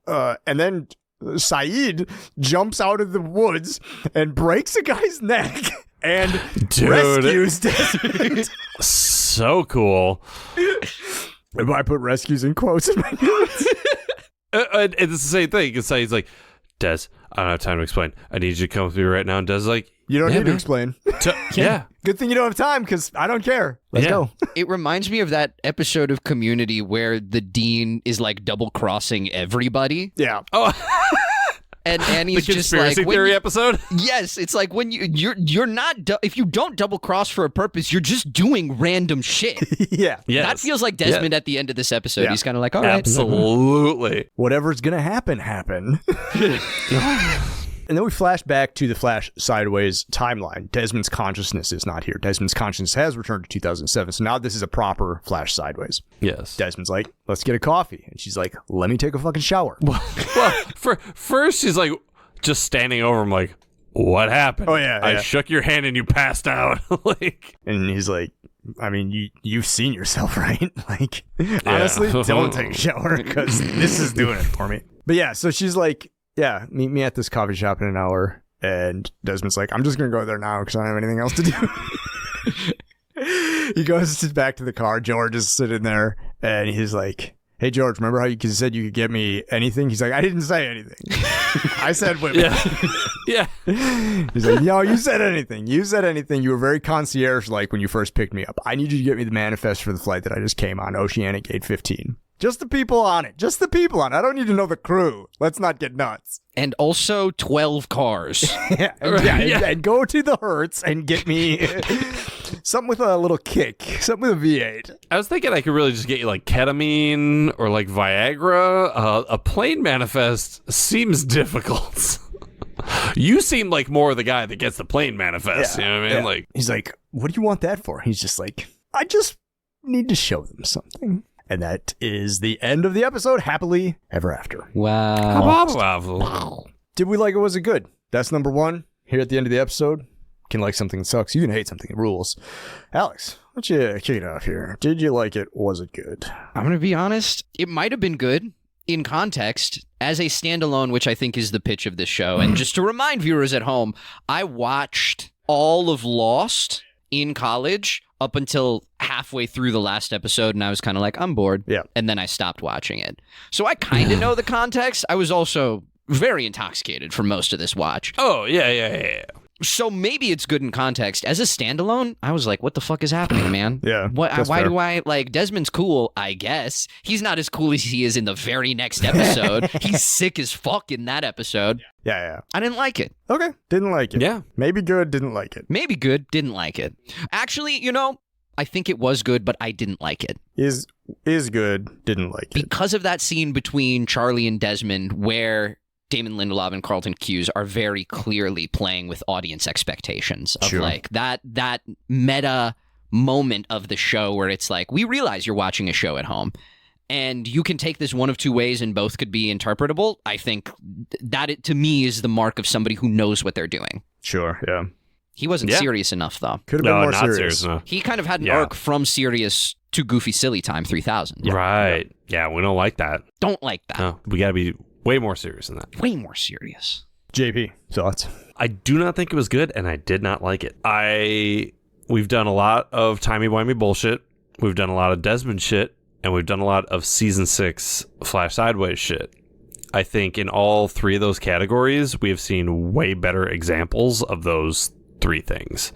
And then Saeed jumps out of the woods and breaks a guy's neck. And rescues Desmond. So cool. I put rescues in quotes in my notes. It's the same thing. It's like, Des, I don't have time to explain. I need you to come with me right now. And Des like, you don't need to explain. Yeah. Good thing you don't have time, because I don't care. Let's go. It reminds me of that episode of Community where the dean is like double crossing everybody. Yeah. Oh. And Annie's the just like, conspiracy theory episode. Yes, it's like when you're not if you don't double cross for a purpose, you're just doing random shit. Yeah, yes. That feels like Desmond at the end of this episode. Yeah. He's kind of like, all right, absolutely. Whatever's gonna happen. And then we flash back to the Flash Sideways timeline. Desmond's consciousness is not here. Desmond's consciousness has returned to 2007. So now this is a proper Flash Sideways. Yes. Desmond's like, let's get a coffee. And she's like, let me take a fucking shower. Well, first she's like just standing over him like, what happened? Oh, yeah. I shook your hand and you passed out. Like, and he's like, I mean, you've seen yourself, right? Like, honestly, don't take a shower, because this is doing it for me. But yeah, so she's like, yeah, meet me at this coffee shop in an hour. And Desmond's like, I'm just going to go there now because I don't have anything else to do. He goes back to the car. George is sitting there and he's like, hey, George, remember how you said you could get me anything? He's like, I didn't say anything. I said women. Yeah. He's like, no, you said anything. You said anything. You were very concierge-like when you first picked me up. I need you to get me the manifest for the flight that I just came on, Oceanic 815. Just the people on it. Just the people on it. I don't need to know the crew. Let's not get nuts. And also 12 cars. And go to the Hertz and get me Something with a little kick. Something with a V8. I was thinking I could really just get you like ketamine or like Viagra. A plane manifest seems difficult. You seem like more the guy that gets the plane manifest. You know what I mean? Yeah. Like, he's like, what do you want that for? He's just like, I just need to show them something. And that is the end of the episode. Happily Ever After. Wow. Did we like it? Was it good? That's number one. Here at the end of the episode. You can like something that sucks. You can hate something that rules. Alex, why don't you kick it off here? Did you like it? Was it good? I'm going to be honest. It might have been good in context as a standalone, which I think is the pitch of this show. And just to remind viewers at home, I watched all of Lost in college up until halfway through the last episode, and I was kind of like, I'm bored. Yeah. And then I stopped watching it. So I kind of know the context. I was also very intoxicated for most of this watch. oh, yeah. So maybe it's good in context. As a standalone, I was like, what the fuck is happening, man? Yeah, Why that's fair. do I, like, Desmond's cool, I guess. He's not as cool as he is in the very next episode. He's sick as fuck in that episode. Yeah. I didn't like it. Okay. Didn't like it. Yeah. Maybe good. Didn't like it. Maybe good, didn't like it. Actually, I think it was good, but I didn't like it. Is good. Didn't like it. Because of that scene between Charlie and Desmond where Damon Lindelof and Carlton Cuse are very clearly playing with audience expectations of Sure. like that meta moment of the show where it's like, we realize you're watching a show at home and you can take this one of two ways and both could be interpretable. I think that to me is the mark of somebody who knows what they're doing. Sure. Yeah. He wasn't Yeah. serious enough though. Could have been No, more not serious enough. He kind of had an Yeah. arc from serious to goofy silly time 3000. Right. Yeah, we don't like that. Don't like that. No, we got to be way more serious than that. Way more serious. JP, thoughts? I do not think it was good, and I did not like it. We've done a lot of timey-wimey bullshit. We've done a lot of Desmond shit, and we've done a lot of Season 6 Flash Sideways shit. I think in all three of those categories, we have seen way better examples of those three things.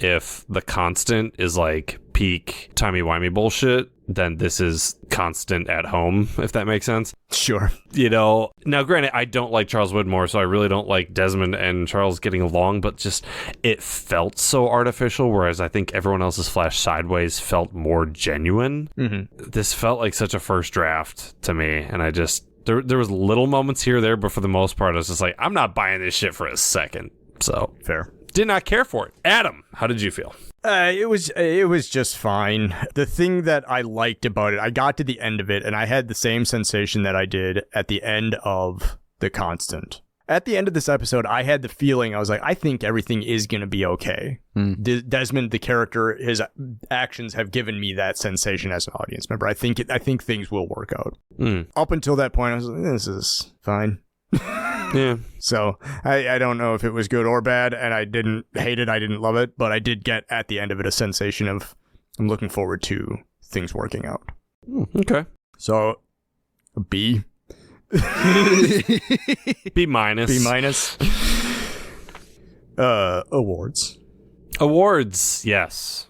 If the constant is like peak timey-wimey bullshit, then this is constant at home, if that makes sense. Sure. Now granted, I don't like Charles Widmore, so I really don't like Desmond and Charles getting along, but just it felt so artificial, whereas I think everyone else's Flash Sideways felt more genuine. Mm-hmm. This felt like such a first draft to me, and I just there was little moments here or there, but for the most part, I was just like, I'm not buying this shit for a second. So Fair. did not care for it. Adam, how did you feel? It was just fine. The thing that I liked about it, I got to the end of it, and I had the same sensation that I did at the end of The Constant. At the end of this episode, I had the feeling, I was like, I think everything is going to be okay. Desmond, the character, his actions have given me that sensation as an audience member. I think things will work out. Up until that point, I was like, this is fine. Yeah. So I don't know if it was good or bad, and I didn't hate it, I didn't love it, but I did get at the end of it a sensation of I'm looking forward to things working out. Okay. So a B. B minus. B minus. Awards. Awards, yes.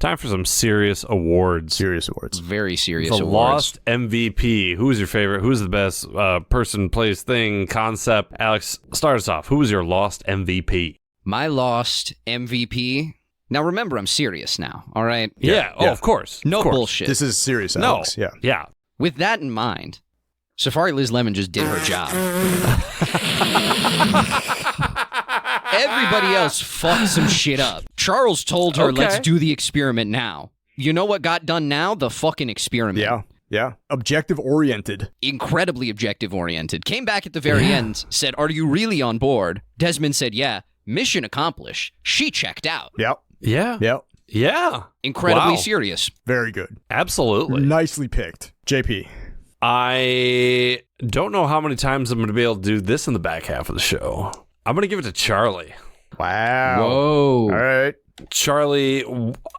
Time for some serious awards. Serious awards. Very serious The awards. Lost MVP. Who's your favorite? Who's the best person, place, thing, concept? Alex, start us off. Who was your Lost MVP? My Lost MVP. Now remember, I'm serious now, all right? Yeah. Oh, of course. No Of course. bullshit. This is serious, No. Alex. Yeah. Yeah. With that in mind, Safari Liz Lemon just did her job. Everybody else fucked some shit up. Charles told her, Okay. let's do the experiment now. You know what got done now? The fucking experiment. Yeah. Yeah. Objective oriented. Incredibly objective oriented. Came back at the very end, said, are you really on board? Desmond said, yeah. Mission accomplished. She checked out. Yep. Yeah. Yep. Yeah. Incredibly Wow. serious. Very good. Absolutely. Nicely picked. JP. I don't know how many times I'm going to be able to do this in the back half of the show. I'm going to give it to Charlie. Wow. Whoa. All right. Charlie,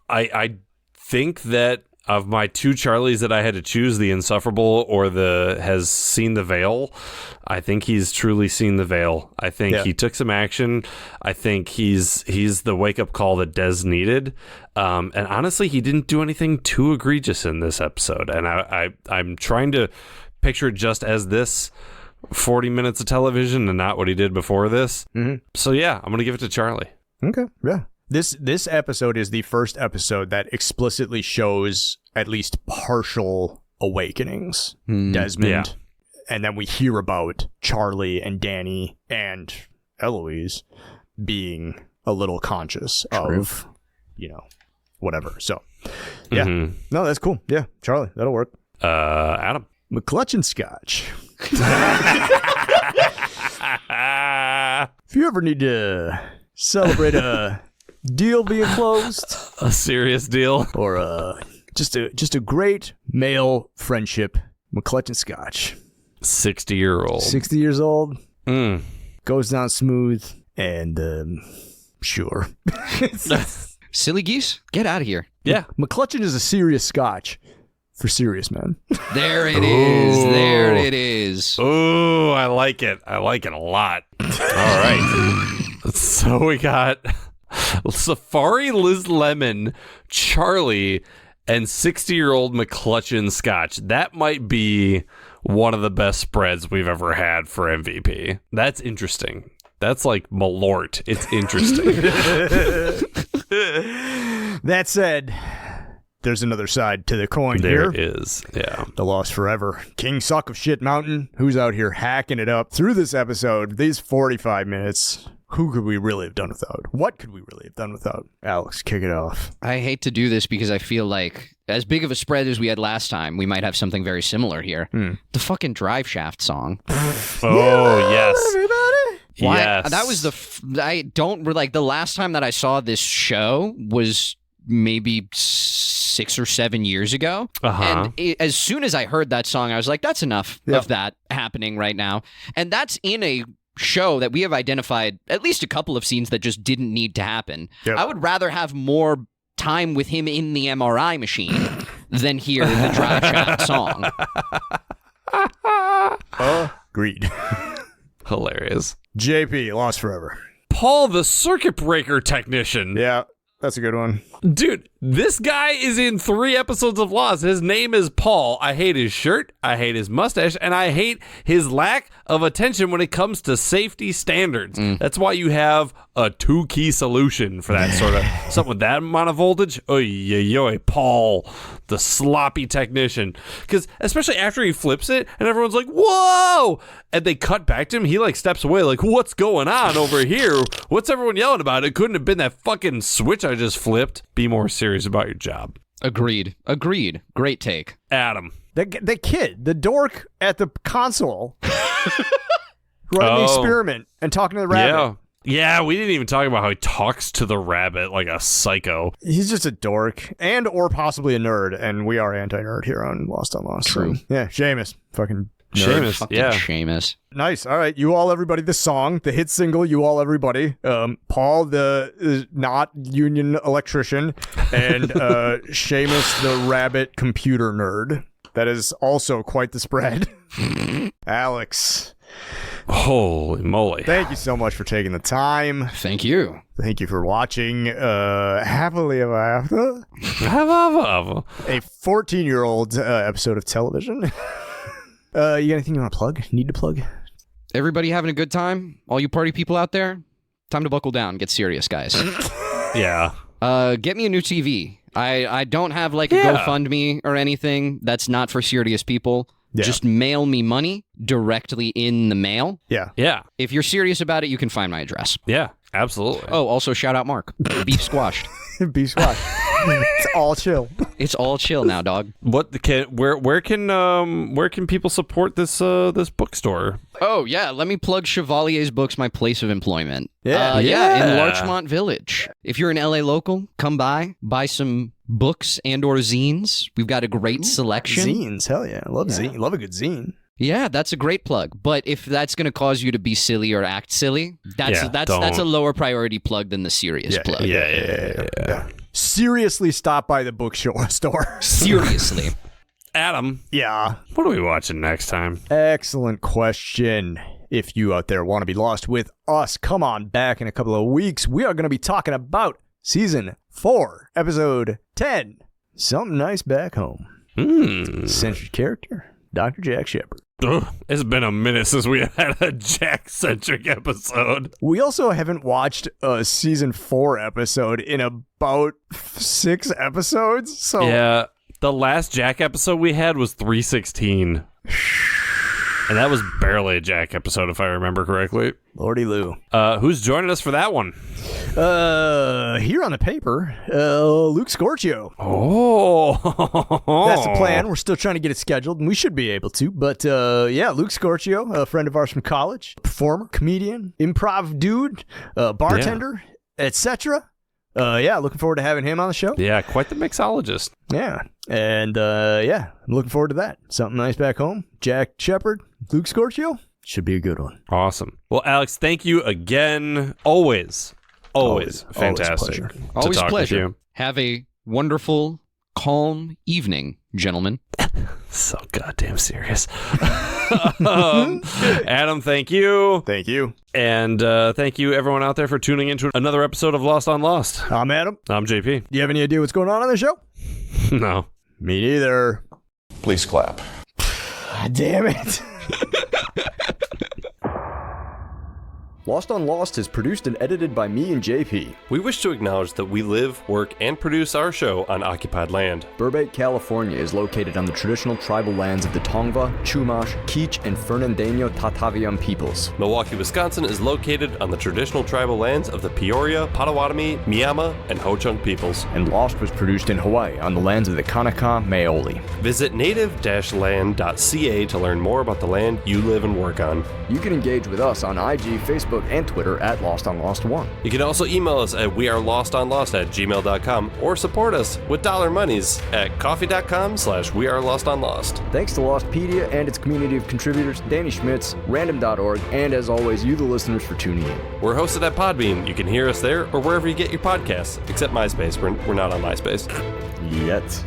I think that of my two Charlies that I had to choose, the Insufferable or the has seen the veil, I think he's truly seen the veil. I think he took some action. I think he's the wake-up call that Des needed. And honestly, he didn't do anything too egregious in this episode. And I'm trying to picture it just as this 40 minutes of television and not what he did before this. Mm-hmm. So yeah, I'm going to give it to Charlie. Okay. Yeah. This episode is the first episode that explicitly shows at least partial awakenings. Desmond. Yeah. And then we hear about Charlie and Danny and Eloise being a little conscious of, whatever. So, yeah. No, that's cool. Yeah, Charlie, that'll work. Adam. McClutchin Scotch. If you ever need to celebrate a deal being closed, A serious deal. or just a great male friendship, McClutchin Scotch. 60-year-old. 60 years old, Mm. goes down smooth, and sure. Silly geese, get out of here. Yeah. McClutchin is a serious Scotch for serious men. There it is. There it is. Oh, I like it. I like it a lot. All right. So we got Safari Liz Lemon, Charlie, and 60-year-old McClutchin Scotch. That might be one of the best spreads we've ever had for MVP. That's interesting. That's like Malort. It's interesting. That said, there's another side to the coin There here. is. Yeah. The Lost Forever. King Suck of Shit Mountain, who's out here hacking it up through this episode, these 45 minutes. Who could we really have done without? What could we really have done without? Alex, kick it off. I hate to do this because I feel like as big of a spread as we had last time, we might have something very similar here. The fucking Drive Shaft song. Oh, yes. Everybody. Why? Yes. That was I don't like the last time that I saw this show was maybe 6 or 7 years ago. Uh-huh. And as soon as I heard that song, I was like, that's enough of that happening right now. And that's in a show that we have identified at least a couple of scenes that just didn't need to happen. Yep. I would rather have more time with him in the MRI machine than hear the Drive Shaft song. Agreed. Hilarious. JP, Lost Forever. Paul the Circuit Breaker Technician. Yeah, that's a good one. Dude, this guy is in 3 episodes of Lost. His name is Paul. I hate his shirt, I hate his mustache, and I hate his lack of attention when it comes to safety standards. That's why you have a 2-key solution for that sort of something with that amount of voltage. Oy, Paul, the sloppy technician. Because especially after he flips it and everyone's like, whoa! And they cut back to him, he like steps away like, what's going on over here? What's everyone yelling about? It couldn't have been that fucking switch I just flipped. Be more serious about your job. Agreed. Great take. Adam. The kid, the dork at the console, running the experiment and talking to the rabbit. Yeah, we didn't even talk about how he talks to the rabbit like a psycho. He's just a dork or possibly a nerd, and we are anti-nerd here on Lost on Lost. True. So, yeah, Seamus. Fucking nerd. Seamus, Fucking yeah. Seamus. Nice. All right. You All Everybody, the song, the hit single, You All Everybody. Paul, the not union electrician, and Seamus, the rabbit computer nerd. That is also quite the spread. Alex, Holy moly. thank you so much for taking the time. Thank you. Thank you for watching Happily Eva Afta, a 14-year-old episode of television. You got anything you want to plug? Need to plug? Everybody having a good time? All you party people out there? Time to buckle down. Get serious, guys. Yeah. Get me a new TV. I don't have like a GoFundMe or anything. That's not for serious people. Yeah. Just mail me money directly in the mail. Yeah. Yeah. If you're serious about it, you can find my address. Yeah. Absolutely. Oh, also shout out Mark. Beef squashed. Beef squash. It's all chill. It's all chill now, dog. Where can people support this bookstore? Oh, yeah. Let me plug Chevalier's Books, my place of employment. Yeah. In Larchmont Village. If you're an LA local, come by, buy some books and or zines. We've got a great selection. Zines, hell yeah. I love zine. Love a good zine. Yeah, that's a great plug. But if that's going to cause you to be silly or act silly, that's don't. a lower priority plug than the serious plug. Yeah. Seriously, stop by the bookstore. Seriously. Adam, Yeah. what are we watching next time? Excellent question. If you out there want to be lost with us, come on back in a couple of weeks. We are going to be talking about Season 4, Episode 10. Something Nice Back Home. Central character, Dr. Jack Shepard. Ugh, it's been a minute since we had a Jack-centric episode. We also haven't watched a season 4 episode in about 6 episodes. So Yeah, the last Jack episode we had was 316. And that was barely a Jack episode, if I remember correctly. Lordy Lou. Who's joining us for that one? Here on the paper, Luke Scorchio. Oh. That's the plan. We're still trying to get it scheduled, and we should be able to. But yeah, Luke Scorchio, a friend of ours from college, performer, comedian, improv dude, bartender, etc. Yeah, looking forward to having him on the show. Yeah, quite the mixologist. Yeah, and yeah, I'm looking forward to that. Something nice back home. Jack Shepard, Luke Scorchio. Should be a good one. Awesome. Well, Alex, thank you again. Always fantastic pleasure. to Always talk pleasure. with you. Have a wonderful, calm evening, gentlemen. So goddamn serious. Adam, thank you. Thank you. And thank you, everyone out there, for tuning into another episode of Lost on Lost. I'm Adam. I'm JP. Do you have any idea what's going on the show? No. Me neither. Please clap. Damn it. Lost on Lost is produced and edited by me and JP. We wish to acknowledge that we live, work, and produce our show on occupied land. Burbank, California is located on the traditional tribal lands of the Tongva, Chumash, Kizh, and Fernandino Tataviam peoples. Milwaukee, Wisconsin is located on the traditional tribal lands of the Peoria, Potawatomi, Miama, and Ho-Chunk peoples. And Lost was produced in Hawaii on the lands of the Kanaka Maoli. Visit native-land.ca to learn more about the land you live and work on. You can engage with us on IG, Facebook, and Twitter at Lost on Lost 1. You can also email us at wearelostonlost@gmail.com or support us with dollar monies at coffee.com/wearelostonlost. Thanks to Lostpedia and its community of contributors, Danny Schmitz, random.org, and as always, you the listeners for tuning in. We're hosted at Podbean. You can hear us there or wherever you get your podcasts, except MySpace. We're not on MySpace. Yet.